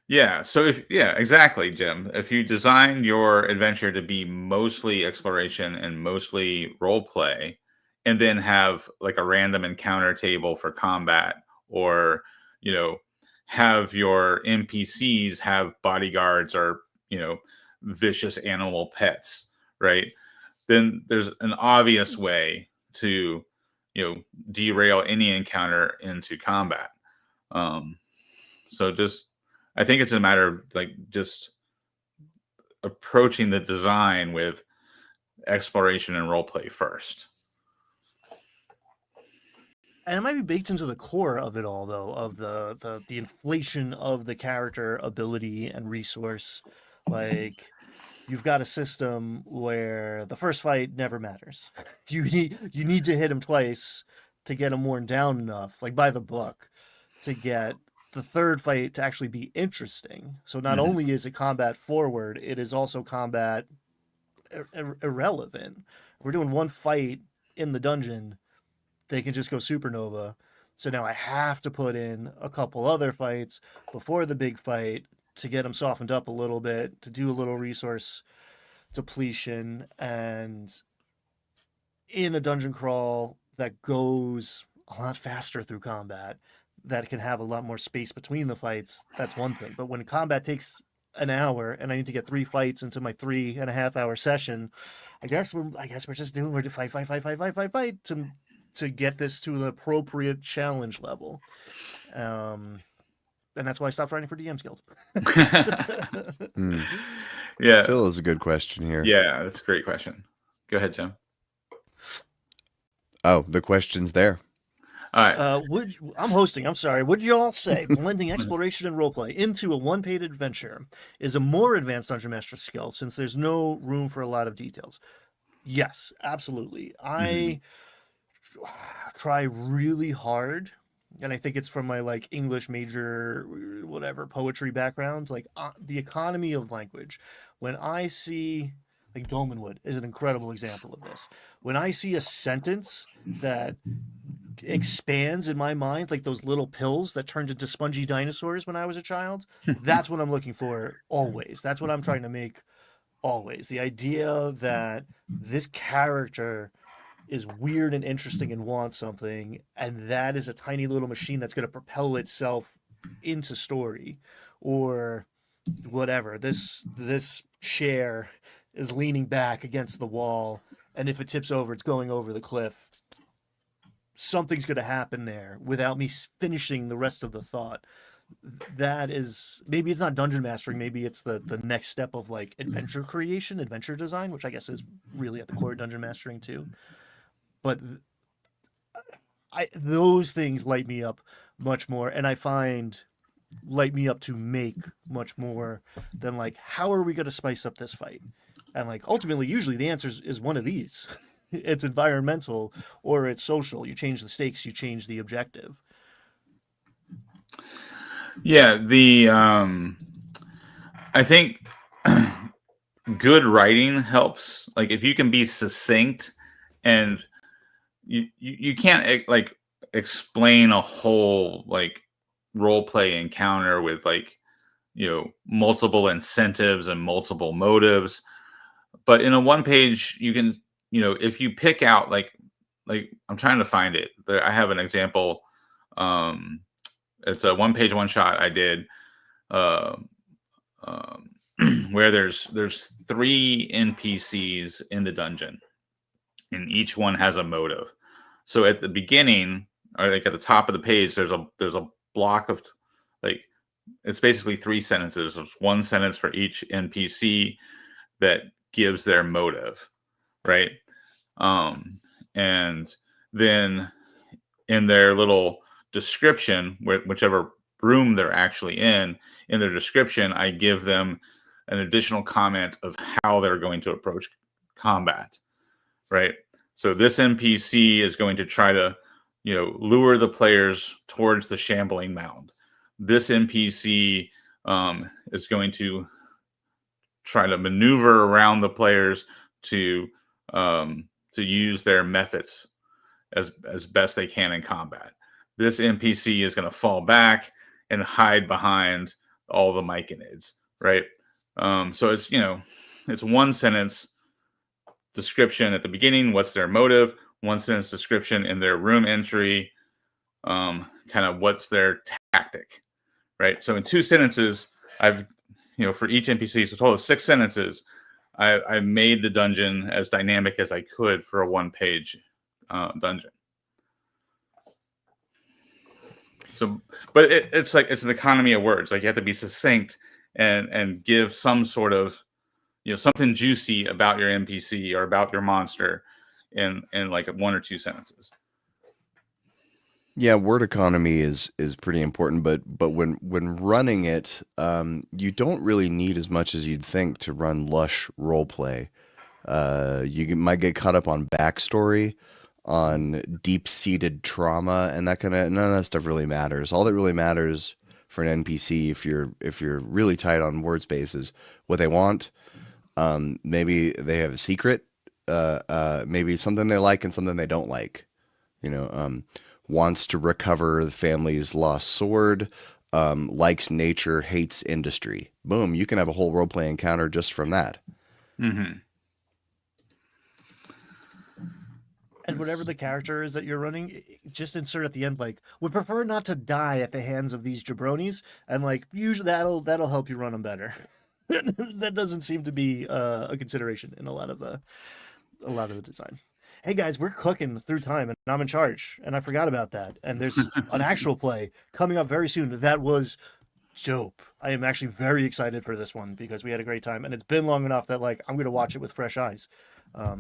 Yeah, so exactly, Jim. If you design your adventure to be mostly exploration and mostly role play, and then have like a random encounter table for combat, or have your NPCs have bodyguards or vicious animal pets, right? Then there's an obvious way to derail any encounter into combat. So I think it's a matter of like just approaching the design with exploration and role play first. And it might be baked into the core of it all, though, of the inflation of the character ability and resource. Like, you've got a system where the first fight never matters. You need to hit him twice to get him worn down enough, like by the book, to get the third fight to actually be interesting. So not only is it combat forward, it is also combat irrelevant. We're doing one fight in the dungeon, they can just go supernova. So now I have to put in a couple other fights before the big fight to get them softened up a little bit, to do a little resource depletion. And in a dungeon crawl that goes a lot faster through combat, that can have a lot more space between the fights, that's one thing. But when combat takes an hour and I need to get 3 fights into my 3.5 hour session, I guess we're just doing, we're fight to get this to the appropriate challenge level. And that's why I stopped writing for DM's Guild. Yeah. Phil is a good question here. Yeah, that's a great question. Go ahead, Jim. Oh, the question's there. All right. I'm hosting. I'm sorry. Would you all say blending exploration and roleplay into a one-page adventure is a more advanced dungeon master skill since there's no room for a lot of details? Yes, absolutely. I try really hard, and I think it's from my like English major, whatever poetry background. Like the economy of language. When I see like Dolmenwood is an incredible example of this. When I see a sentence that expands in my mind like those little pills that turned into spongy dinosaurs when I was a child, that's what I'm looking for always. That's what I'm trying to make always. The idea that this character is weird and interesting and wants something, and that is a tiny little machine that's going to propel itself into story, or whatever. This chair is leaning back against the wall, and if it tips over, it's going over the cliff. Something's going to happen there without me finishing the rest of the thought. That is, maybe it's not dungeon mastering, maybe it's the next step of like adventure creation, adventure design, which I guess is really at the core of dungeon mastering too. But those things light me up much more, and I find light me up to make much more than like, how are we going to spice up this fight? And like ultimately, usually the answer is one of these. It's environmental or it's social. You change the stakes, you change the objective. Yeah, I think good writing helps. Like if you can be succinct, and you can't like explain a whole like role play encounter with like multiple incentives and multiple motives, but in a one page you can, if you pick out like I'm trying to find it there. I have an example. It's a one page one shot I did, uh, um, where there's 3 NPCs in the dungeon, and each one has a motive. So at the beginning, or like at the top of the page, there's a block of like, it's basically 3 sentences. There's 1 sentence for each NPC that gives their motive, right? And then in their little description, whichever room they're actually in their description, I give them an additional comment of how they're going to approach combat, right? So this NPC is going to try to, lure the players towards the shambling mound. This NPC is going to try to maneuver around the players to use their methods as best they can in combat. This NPC is going to fall back and hide behind all the myconids, right? So it's it's 1 sentence description at the beginning. What's their motive? 1 sentence description in their room entry. Kind of what's their tactic, right? So in 2 sentences, I've for each NPC, so total of 6 sentences, I made the dungeon as dynamic as I could for a 1-page dungeon. So, but it's like it's an economy of words. Like you have to be succinct and give some sort of something juicy about your NPC or about your monster in like 1 or 2 sentences. Yeah, word economy is pretty important, but when running it, you don't really need as much as you'd think to run lush roleplay. Might get caught up on backstory, on deep-seated trauma, and none of that stuff really matters. All that really matters for an NPC, if you're really tight on word space, is what they want. Maybe they have a secret, maybe something they like and something they don't like. Wants to recover the family's lost sword, likes nature, hates industry. Boom, you can have a whole roleplay encounter just from that. Mm-hmm. And whatever the character is that you're running, just insert at the end like, would prefer not to die at the hands of these jabronis, and like usually that'll help you run them better. That doesn't seem to be a consideration in a lot of the design. Hey guys, we're cooking through time, and I'm in charge, and I forgot about that. And there's an actual play coming up very soon that was dope. I am actually very excited for this one because we had a great time, and it's been long enough that like I'm gonna watch it with fresh eyes.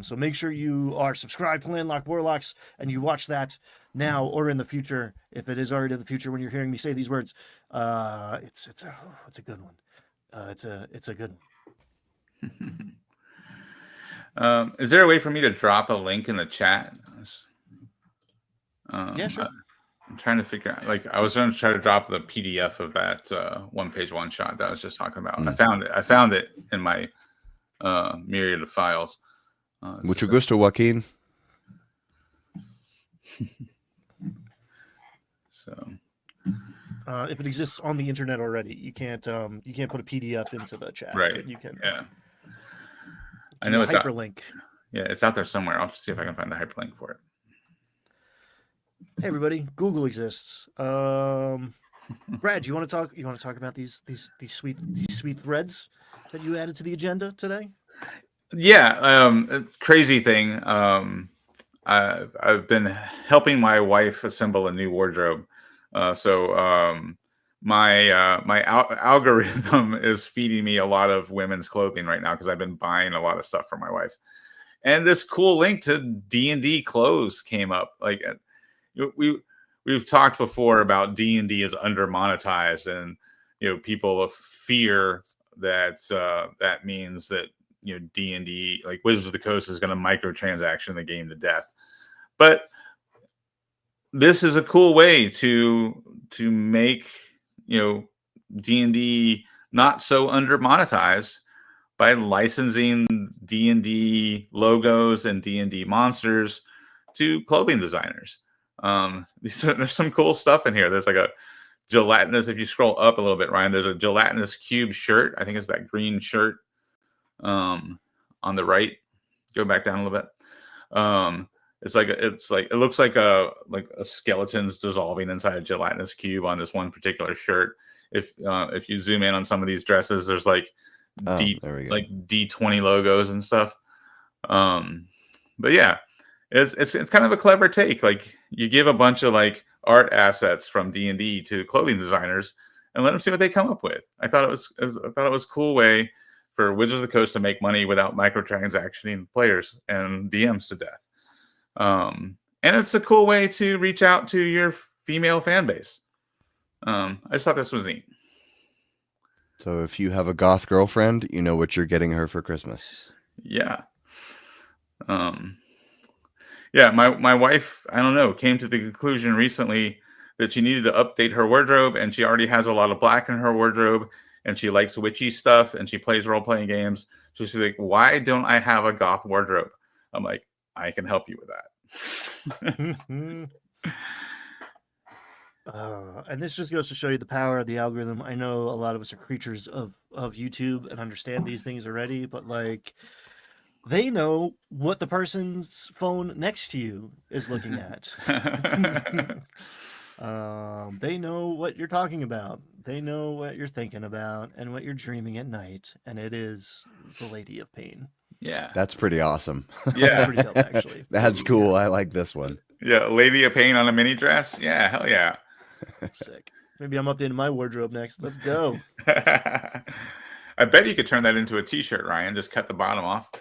So make sure you are subscribed to Landlocked Warlocks and you watch that now or in the future. If it is already in the future when you're hearing me say these words, it's a good one. It's a good one. Is there a way for me to drop a link in the chat? Yeah, sure. I'm trying to figure out. Like, I was going to try to drop the PDF of that one-page one-shot that I was just talking about. I found it in my myriad of files. Mucho gusto, Joaquin. So, if it exists on the internet already, you can't put a PDF into the chat. right? But you can. Yeah. I know it's hyperlink. Yeah, it's out there somewhere. I'll see if I can find the hyperlink for it. Hey everybody, Google exists. Brad, you want to talk about these sweet threads that you added to the agenda today? Yeah, crazy thing. I've been helping my wife assemble a new wardrobe. My algorithm is feeding me a lot of women's clothing right now because I've been buying a lot of stuff for my wife. And this cool link to D&D clothes came up. Like, we've talked before about D&D is under monetized, and people fear that that means that D&D, like Wizards of the Coast, is going to microtransaction the game to death. But this is a cool way to make D&D not so under monetized by licensing D&D logos and D&D monsters to clothing designers. There's some cool stuff in here. There's like a gelatinous, if you scroll up a little bit, Ryan, there's a gelatinous cube shirt. I think it's that green shirt on the right. Go back down a little bit. It looks like a skeleton's dissolving inside a gelatinous cube on this one particular shirt. If you zoom in on some of these dresses, there's like D20 logos and stuff. But yeah, it's kind of a clever take. Like, you give a bunch of like art assets from D&D to clothing designers and let them see what they come up with. I thought it was a cool way for Wizards of the Coast to make money without microtransactioning players and DMs to death. And it's a cool way to reach out to your female fan base. I just thought this was neat. So if you have a goth girlfriend, you know what you're getting her for Christmas. Yeah. Yeah, my wife, I don't know, came to the conclusion recently that she needed to update her wardrobe, and she already has a lot of black in her wardrobe, and she likes witchy stuff, and she plays role-playing games. So she's like, why don't I have a goth wardrobe? I'm like, I can help you with that. And this just goes to show you the power of the algorithm. I know a lot of us are creatures of YouTube and understand these things already, but like, they know what the person's phone next to you is looking at. They know what you're talking about. They know what you're thinking about and what you're dreaming at night. And it is the Lady of Pain. Yeah. That's pretty awesome. Yeah. That's pretty dope, actually. That's cool. I like this one. Yeah. Lady of Pain on a mini dress. Yeah. Hell yeah. Sick. Maybe I'm updating my wardrobe next. Let's go. I bet you could turn that into a t-shirt, Ryan. Just cut the bottom off.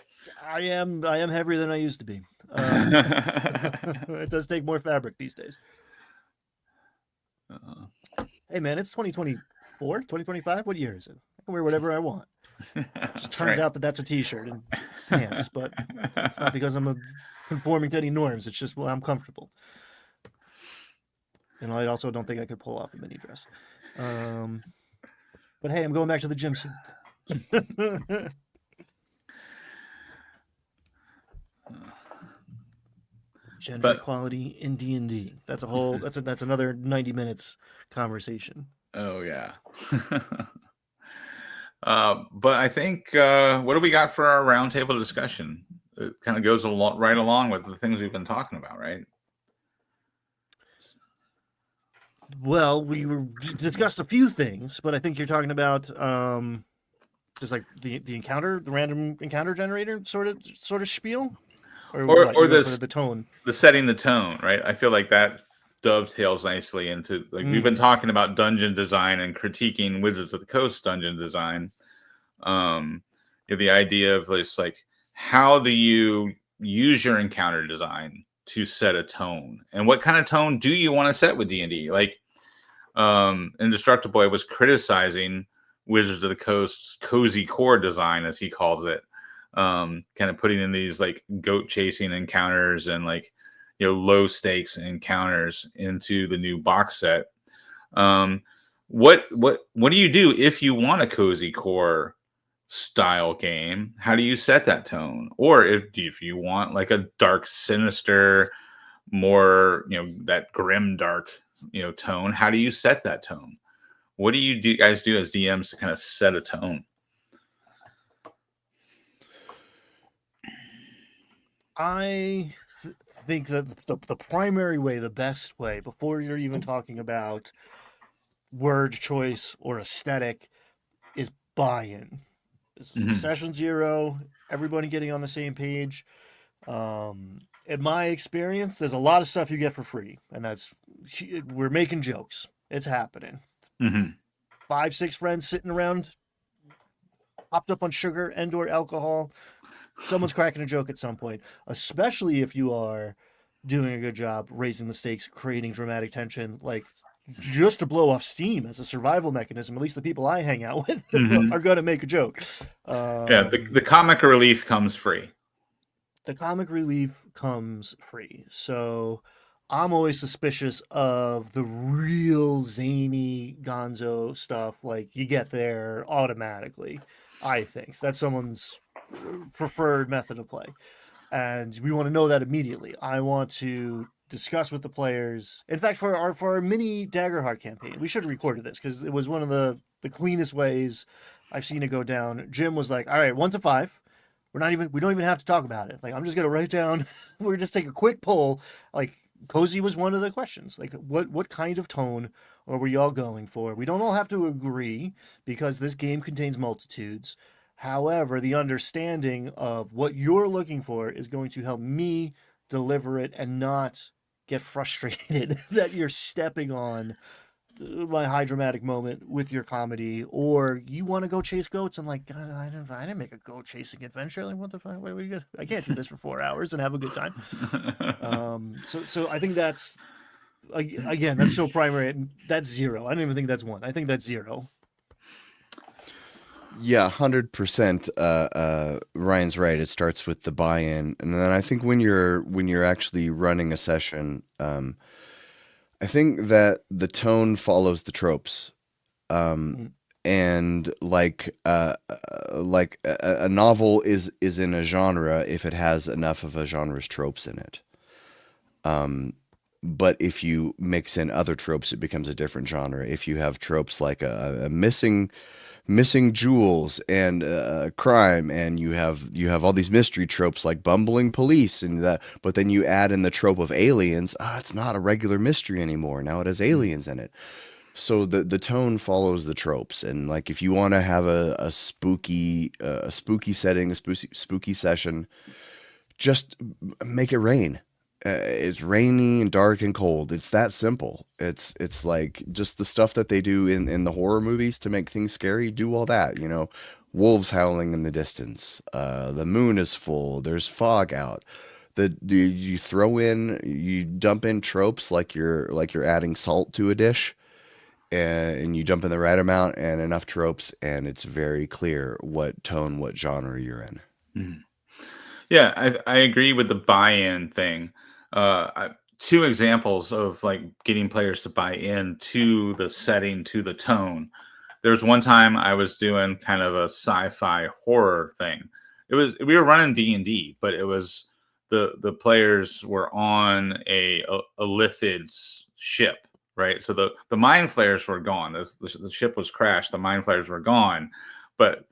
I am heavier than I used to be. It does take more fabric these days. Hey man, it's 2024, 2025. What year is it? I can wear whatever I want. It just turns out that that's a t-shirt and pants, but it's not because I'm conforming to any norms. It's just, well, I'm comfortable. And I also don't think I could pull off a mini dress. But hey, I'm going back to the gym soon. Gender equality in D&D. That's a whole. That's another 90 minutes conversation. Oh yeah. But I think what do we got for our roundtable discussion? It kind of goes right along with the things we've been talking about, right? Well, we discussed a few things, but I think you're talking about just like the encounter, the random encounter generator sort of spiel. Or the tone, the setting the tone, right? I feel like that dovetails nicely into, like, we've been talking about dungeon design and critiquing Wizards of the Coast dungeon design. The idea of this, like, how do you use your encounter design to set a tone, and what kind of tone do you want to set with D&D? Like, Indestructible Boy was criticizing Wizards of the Coast's cozy core design, as he calls it, kind of putting in these like goat chasing encounters and like, low stakes encounters into the new box set. What do you do if you want a cozy core style game? How do you set that tone? Or if you want like a dark, sinister, more that grim dark tone, how do you set that tone? What do you guys do as DMs to kind of set a tone? I think that the primary way, the best way, before you're even talking about word choice or aesthetic, is buy-in. This is session 0, everybody getting on the same page. In my experience, there's a lot of stuff you get for free, and we're making jokes. It's happening. 5, 6 friends sitting around, hopped up on sugar and/or alcohol. Someone's cracking a joke at some point, especially if you are doing a good job raising the stakes, creating dramatic tension, like just to blow off steam as a survival mechanism. At least the people I hang out with are going to make a joke. The comic relief comes free. The comic relief comes free. So I'm always suspicious of the real zany gonzo stuff. Like, you get there automatically, I think. That's someone's preferred method of play. And we want to know that immediately. I want to discuss with the players. In fact, for our mini Daggerheart campaign, we should have recorded this because it was one of the cleanest ways I've seen it go down. Jim was like, all right, 1 to 5. We don't even have to talk about it. Like, I'm just going to write down, we're just take a quick poll. Like, cozy was one of the questions. Like, what kind of tone are we all going for? We don't all have to agree because this game contains multitudes. However, the understanding of what you're looking for is going to help me deliver it and not get frustrated that you're stepping on my high dramatic moment with your comedy, or you want to go chase goats and like, God, I didn't make a goat chasing adventure. Like, what the fuck? What are we gonna? I can't do this for 4 hours and have a good time. So I think that's, again, that's so primary. That's 0. I don't even think that's 1. I think that's 0. Yeah, 100%. Ryan's right. It starts with the buy-in, and then I think when you're actually running a session, I think that the tone follows the tropes, and like a novel is in a genre if it has enough of a genre's tropes in it. But if you mix in other tropes, it becomes a different genre. If you have tropes like a missing jewels and crime, and you have all these mystery tropes like bumbling police and that, but then you add in the trope of aliens, it's not a regular mystery anymore. Now it has aliens in it. So the tone follows the tropes. And like, if you want to have a spooky setting, a spooky session, just make it rain. It's rainy and dark and cold. It's that simple. It's like just the stuff that they do in the horror movies to make things scary. Do all that, wolves howling in the distance. The moon is full. There's fog out. You dump in tropes like you're adding salt to a dish, and you dump in the right amount and enough tropes, and it's very clear what tone, what genre you're in. Mm-hmm. Yeah, I agree with the buy-in thing. 2 examples of like getting players to buy in to the setting, to the tone. There's one time I was doing kind of a sci-fi horror thing. We were running D&D, but it was the players were on a Lithid ship, right? So the mind flayers were gone. The ship was crashed. The mind flayers were gone, but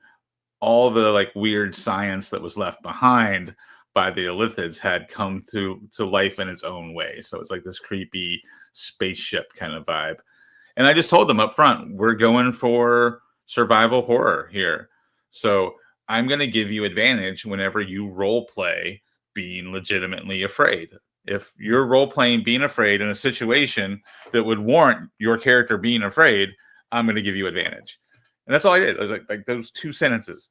all the like weird science that was left behind by the Lithids had come to life in its own way. So it's like this creepy spaceship kind of vibe. And I just told them up front, we're going for survival horror here. So I'm going to give you advantage whenever you role play being legitimately afraid. If you're role playing being afraid in a situation that would warrant your character being afraid, I'm going to give you advantage. And that's all I did. It was like those 2 sentences.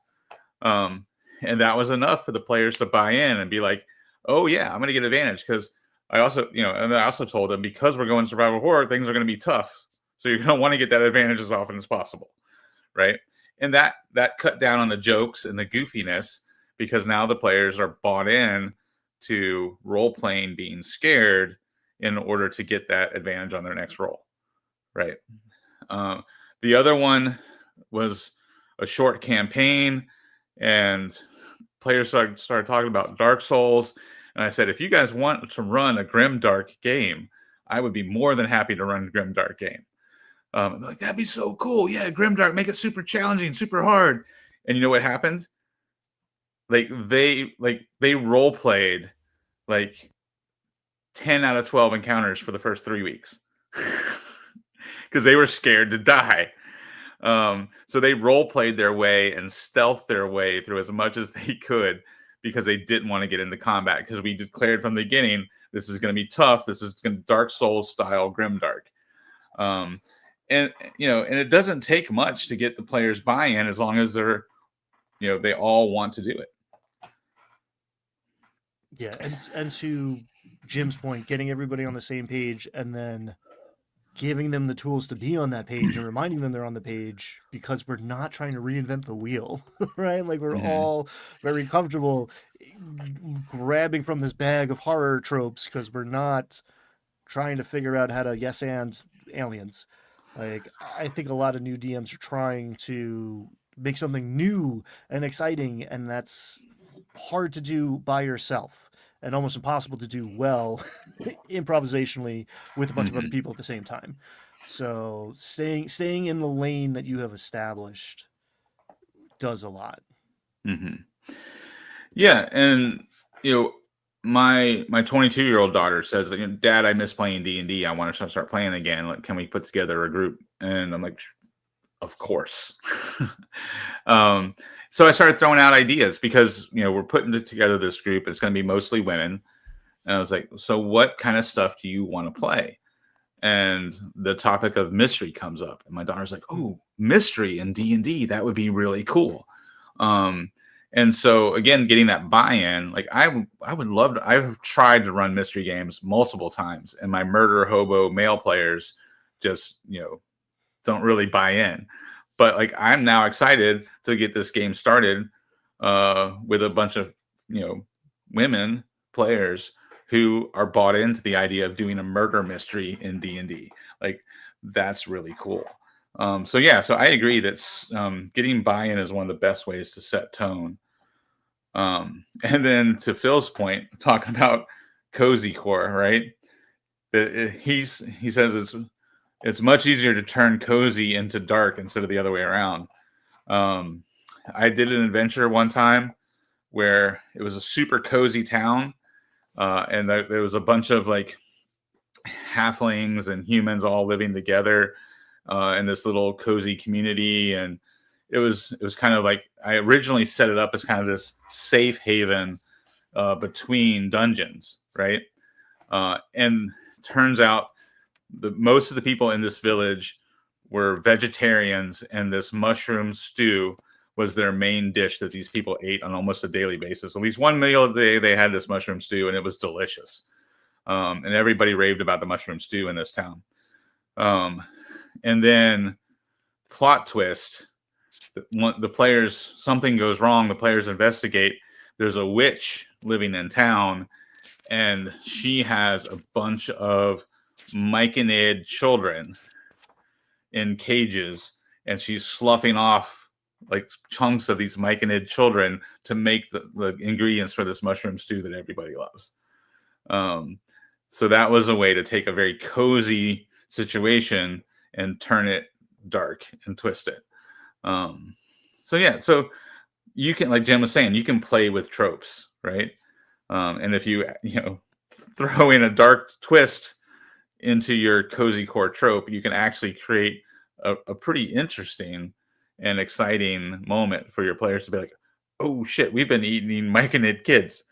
And that was enough for the players to buy in and be like, oh yeah, I'm going to get advantage. Because I also, and I also told them, because we're going survival horror, things are going to be tough. So you're going to want to get that advantage as often as possible. Right. And that cut down on the jokes and the goofiness, because now the players are bought in to role playing being scared in order to get that advantage on their next roll. Right. The other one was a short campaign, and players started talking about Dark Souls. And I said, if you guys want to run a grimdark game, I would be more than happy to run a grimdark game. Like, that'd be so cool. Yeah, grimdark, make it super challenging, super hard. And you know what happened? They role played like 10 out of 12 encounters for the first 3 weeks because they were scared to die. So they role played their way and stealthed their way through as much as they could, because they didn't want to get into combat, because we declared from the beginning, this is going to be tough. This is going to Dark Souls style grimdark. And it doesn't take much to get the players buy-in, as long as they're, they all want to do it. Yeah, and to Jim's point, getting everybody on the same page and then giving them the tools to be on that page and reminding them they're on the page, because we're not trying to reinvent the wheel, right? Like, we're all very comfortable grabbing from this bag of horror tropes, because we're not trying to figure out how to yes and aliens. Like, I think a lot of new DMs are trying to make something new and exciting, and that's hard to do by yourself and almost impossible to do well improvisationally with a bunch of other people at the same time. So staying in the lane that you have established does a lot. Yeah, and my 22-year-old daughter says, Dad, I miss playing D&D. I want to start playing again. Like, can we put together a group? And I'm like, of course. So I started throwing out ideas, because we're putting together this group. It's going to be mostly women. And I was like, so what kind of stuff do you want to play? And the topic of mystery comes up, and my daughter's like, oh, mystery in D&D, that would be really cool. And so again, getting that buy-in, like, I would love to. I've tried to run mystery games multiple times, and my murder hobo male players just don't really buy in. But like, I'm now excited to get this game started with a bunch of women players who are bought into the idea of doing a murder mystery in D&D. Like, that's really cool. So I agree that getting buy-in is one of the best ways to set tone. And then to Phil's point, talking about cozy core, right? He says it's much easier to turn cozy into dark instead of the other way around. I did an adventure one time where it was a super cozy town, and there was a bunch of like halflings and humans all living together in this little cozy community. And it was kind of like, I originally set it up as kind of this safe haven between dungeons, right? And turns out most of the people in this village were vegetarians, and this mushroom stew was their main dish that these people ate on almost a daily basis. At least one meal a day, they had this mushroom stew, and it was delicious. And everybody raved about the mushroom stew in this town. And then, plot twist, the players, something goes wrong. The players investigate. There's a witch living in town, and she has a bunch of myconid children in cages, and she's sloughing off like chunks of these myconid children to make the ingredients for this mushroom stew that everybody loves. So that was a way to take a very cozy situation and turn it dark and twist it. So you can, like Jim was saying, you can play with tropes, right? And if you throw in a dark twist into your cozy core trope, you can actually create a pretty interesting and exciting moment for your players to be like, oh shit, we've been eating myconid kids.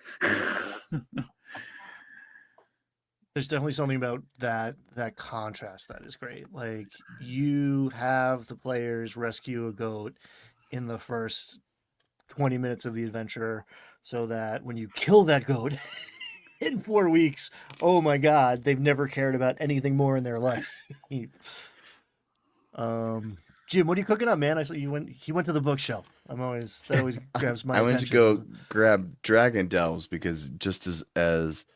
There's definitely something about that contrast that is great. Like you have the players rescue a goat in the first 20 minutes of the adventure so that when you kill that goat in 4 weeks, oh my god, they've never cared about anything more in their life. Jim, what are you cooking up, man? I saw he went to the bookshelf. That always grabs my I went to attention, go doesn't grab Dragon Delves because just as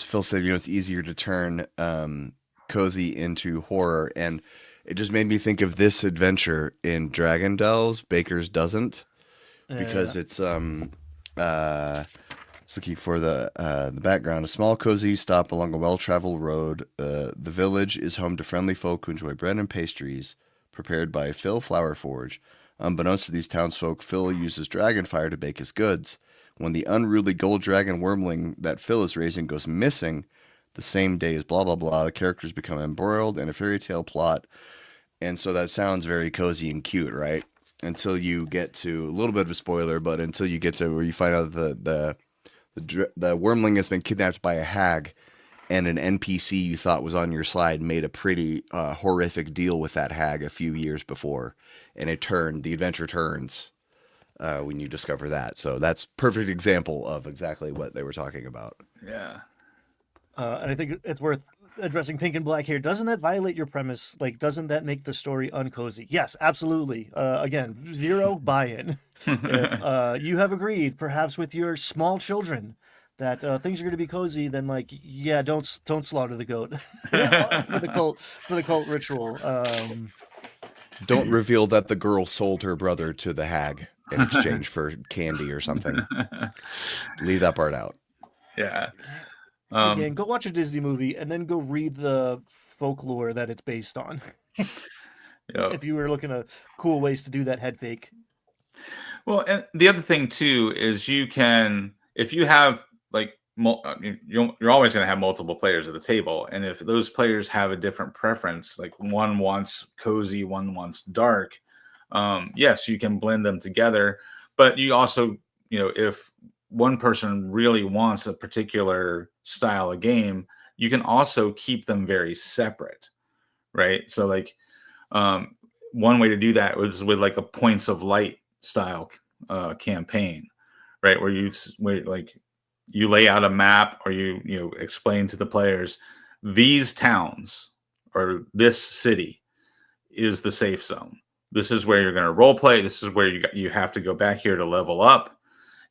Phil said, it's easier to turn cozy into horror, and it just made me think of this adventure in Dragon Delves. Baker's doesn't, because it's just looking for the background. A small cozy stop along a well-traveled road. The village is home to friendly folk who enjoy bread and pastries prepared by Phil Flower Forge. Unbeknownst to these townsfolk, Phil uses dragon fire to bake his goods. When the unruly gold dragon wormling that Phil is raising goes missing, the same day as blah blah blah, the characters become embroiled in a fairy tale plot. And so that sounds very cozy and cute, right? Until you get to a little bit of a spoiler, but until you get to where you find out the wormling has been kidnapped by a hag, and an NPC you thought was on your side made a pretty horrific deal with that hag a few years before, and the adventure turns when you discover that. So that's perfect example of exactly what they were talking about. Yeah. and I think it's worth addressing Pink and Black here. Doesn't that violate your premise? Like, doesn't that make the story uncozy? Yes, absolutely. Again, zero buy-in. If you have agreed, perhaps with your small children, that things are going to be cozy, then yeah, don't slaughter the goat for the cult ritual. Don't reveal that the girl sold her brother to the hag in exchange for candy or something. Leave that part out. Yeah. Again, go watch a Disney movie and then go read the folklore that it's based on. If you were looking at cool ways to do that head fake. Well, and the other thing too is you can, if you have you're always going to have multiple players at the table, and if those players have a different preference, like one wants cozy, one wants dark, yes, you can blend them together. But you also, if one person really wants a particular style of game, you can also keep them very separate, right? So one way to do that was with a points of light style campaign, right? Where you lay out a map, or you explain to the players, these towns or this city is the safe zone. This is where you're going to role play. This is where you have to go back here to level up.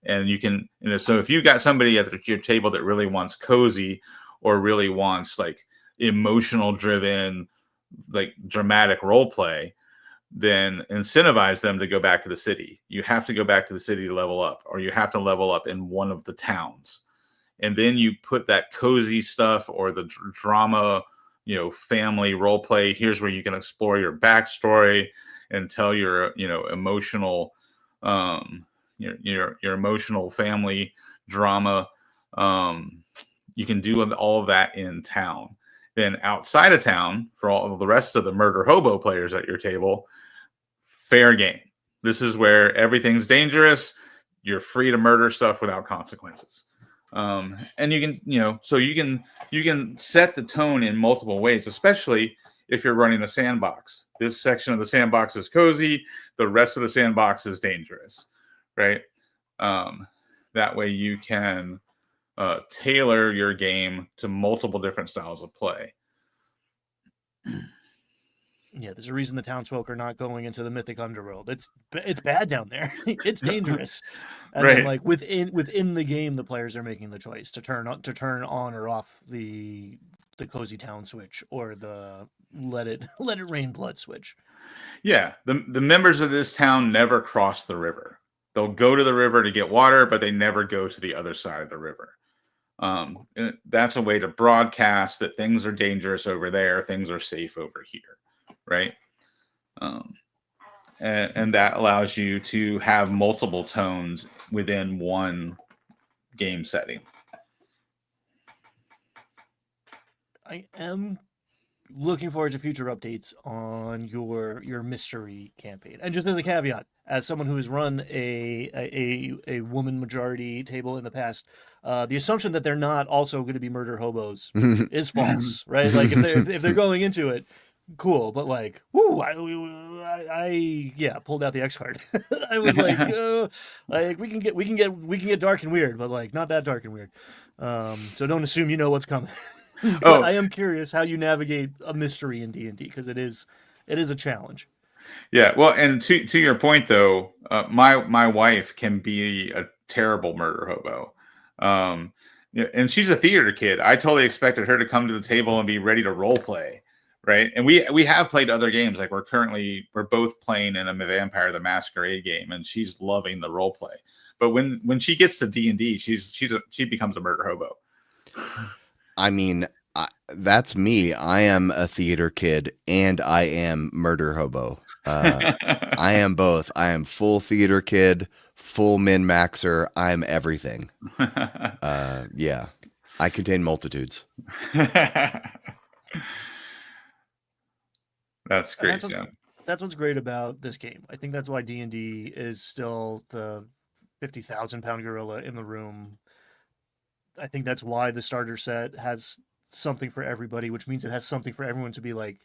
And you can, so if you got somebody at your table that really wants cozy, or really wants emotional driven, dramatic role play, then incentivize them to go back to the city. You have to go back to the city to level up, or you have to level up in one of the towns. And then you put that cozy stuff, or the drama, family role play. Here's where you can explore your backstory and tell your, emotional, your emotional family drama. You can do all of that in town. Then outside of town, for all of the rest of the murder hobo players at your table, fair game. This is where everything's dangerous. You're free to murder stuff without consequences. And you can, so you can set the tone in multiple ways, especially if you're running a sandbox. This section of the sandbox is cozy. The rest of the sandbox is dangerous, right? That way you can tailor your game to multiple different styles of play. Yeah, there's a reason the townsfolk are not going into the mythic underworld. It's bad down there. It's dangerous. And right. Then within the game, the players are making the choice to turn on or off the cozy town switch, or the let it rain blood switch. Yeah, the members of this town never cross the river. They'll go to the river to get water, but they never go to the other side of the river. That's a way to broadcast that things are dangerous over there, things are safe over here, right? And that allows you to have multiple tones within one game setting. I am looking forward to future updates on your mystery campaign. And just as a caveat, as someone who has run a woman majority table in the past, the assumption that they're not also going to be murder hobos is false, right? Like if they're going into it, cool, but like, whoo, I pulled out the X card. I was like we can get dark and weird, but like not that dark and weird. So don't assume you know what's coming. But Oh, I am curious how you navigate a mystery in D&D because it is a challenge. yeah. Well, and to your point though, my wife can be a terrible murder hobo. Yeah, and she's a theater kid. I totally expected her to come to the table and be ready to role play, right? And we have played other games. Like we're both playing in a Vampire the Masquerade game, and she's loving the role play. But when she gets to D&D, she becomes a murder hobo. I mean, that's me. I am a theater kid and I am murder hobo. I am both. I am full theater kid, full min-maxer. I'm everything. Yeah, I contain multitudes. That's great, That's what's great about this game. I think that's why D&D is still the 50,000-pound gorilla in the room. I think that's why the starter set has something for everybody, which means it has something for everyone to be like,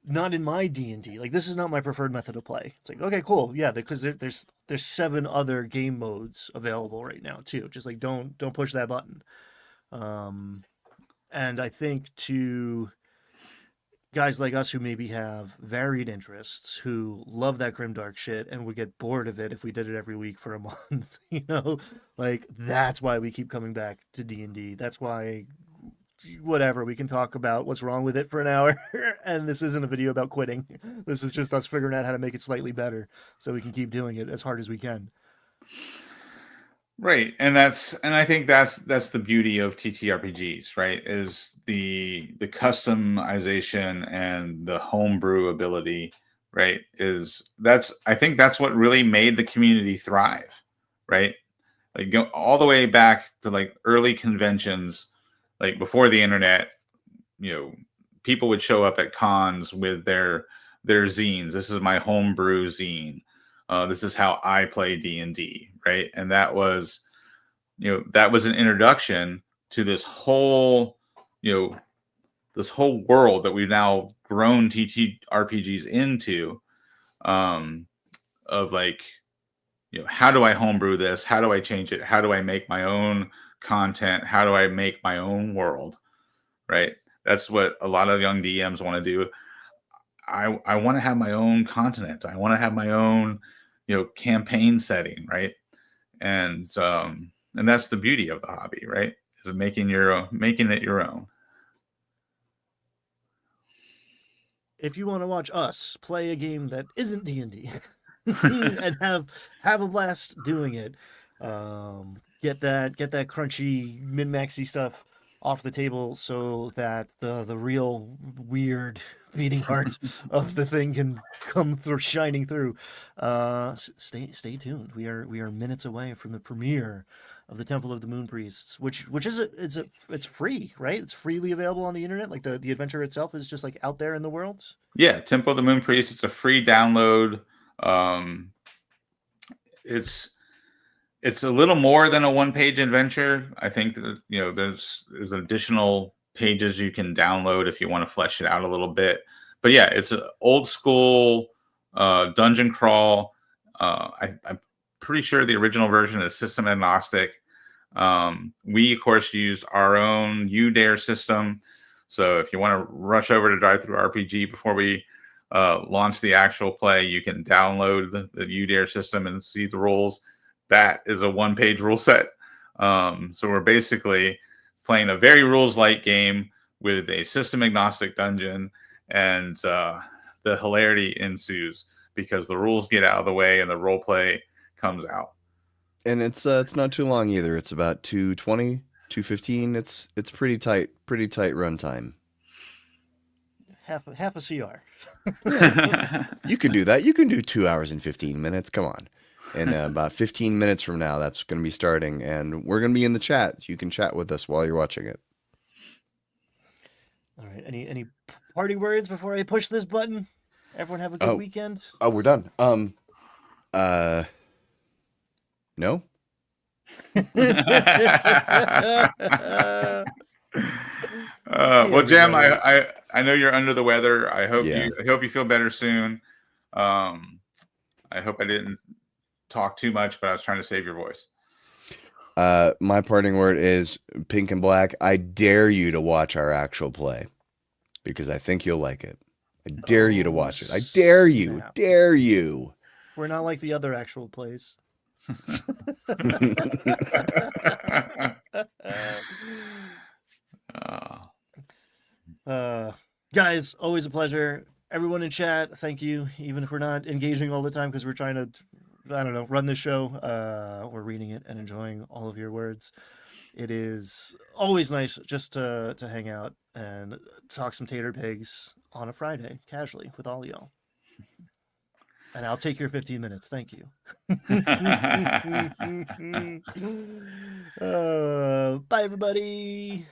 not in my D&D. Like, this is not my preferred method of play. It's like, okay, cool, yeah, because there's 7 other game modes available right now too. Just like don't push that button. And I think to guys like us who maybe have varied interests, who love that grimdark shit and would get bored of it if we did it every week for a month, like that's why we keep coming back to D&D. That's why, whatever, we can talk about what's wrong with it for an hour. And this isn't a video about quitting. This is just us figuring out how to make it slightly better so we can keep doing it as hard as we can. Right. And I think that's the beauty of TTRPGs, right? Is the customization and the homebrew ability, right? I think that's what really made the community thrive, right? Like go all the way back to like early conventions, like before the internet, people would show up at cons with their zines. This is my homebrew zine. This is how I play D&D, right? And that was an introduction to this whole world that we've now grown TTRPGs into, of like, how do I homebrew this? How do I change it? How do I make my own content? How do I make my own world? Right? That's what a lot of young DMs want to do. I want to have my own continent. I want to have my own, campaign setting, right? And that's the beauty of the hobby, right? Is making it your own. If you want to watch us play a game that isn't D&D and have a blast doing it, get that crunchy min-maxy stuff off the table so that the real weird beating heart of the thing can come through, shining through. Stay tuned. We are minutes away from the premiere of the Temple of the Moon Priests, which is it's free, right? It's freely available on the internet. Like the adventure itself is just like out there in the world. Yeah, Temple of the Moon Priests. It's a free download. It's a little more than a one-page adventure. I think that, there's additional pages you can download if you want to flesh it out a little bit. But yeah, it's an old school dungeon crawl. I'm pretty sure the original version is system agnostic. We of course used our own UDare system. So if you want to rush over to Drive Through RPG before we launch the actual play, you can download the UDare system and see the rules. That is a one-page rule set. So we're basically playing a very rules-light game with a system-agnostic dungeon, and the hilarity ensues because the rules get out of the way and the role play comes out. And it's not too long either. It's about 2:20, 2:15. It's pretty tight runtime. Half a CR. You can do that. You can do 2 hours and 15 minutes. Come on. And about 15 minutes from now, that's going to be starting. And we're going to be in the chat. You can chat with us while you're watching it. All right. Any party words before I push this button? Everyone have a good Oh. weekend. Oh, we're done. No. Well, Jim, everybody. I know you're under the weather. I hope Yeah. you feel better soon. I hope I didn't talk too much, but I was trying to save your voice. My parting word is pink and black. I dare you to watch our actual play because I think you'll like it. I dare you to watch it. I dare you. Snap. Dare you. We're not like the other actual plays. Guys, always a pleasure. Everyone in chat, thank you. Even if we're not engaging all the time because we're trying to, I don't know, run this show. We're reading it and enjoying all of your words. It is always nice just to hang out and talk some tater pigs on a Friday, casually, with all y'all. And I'll take your 15 minutes. Thank you. Bye, everybody.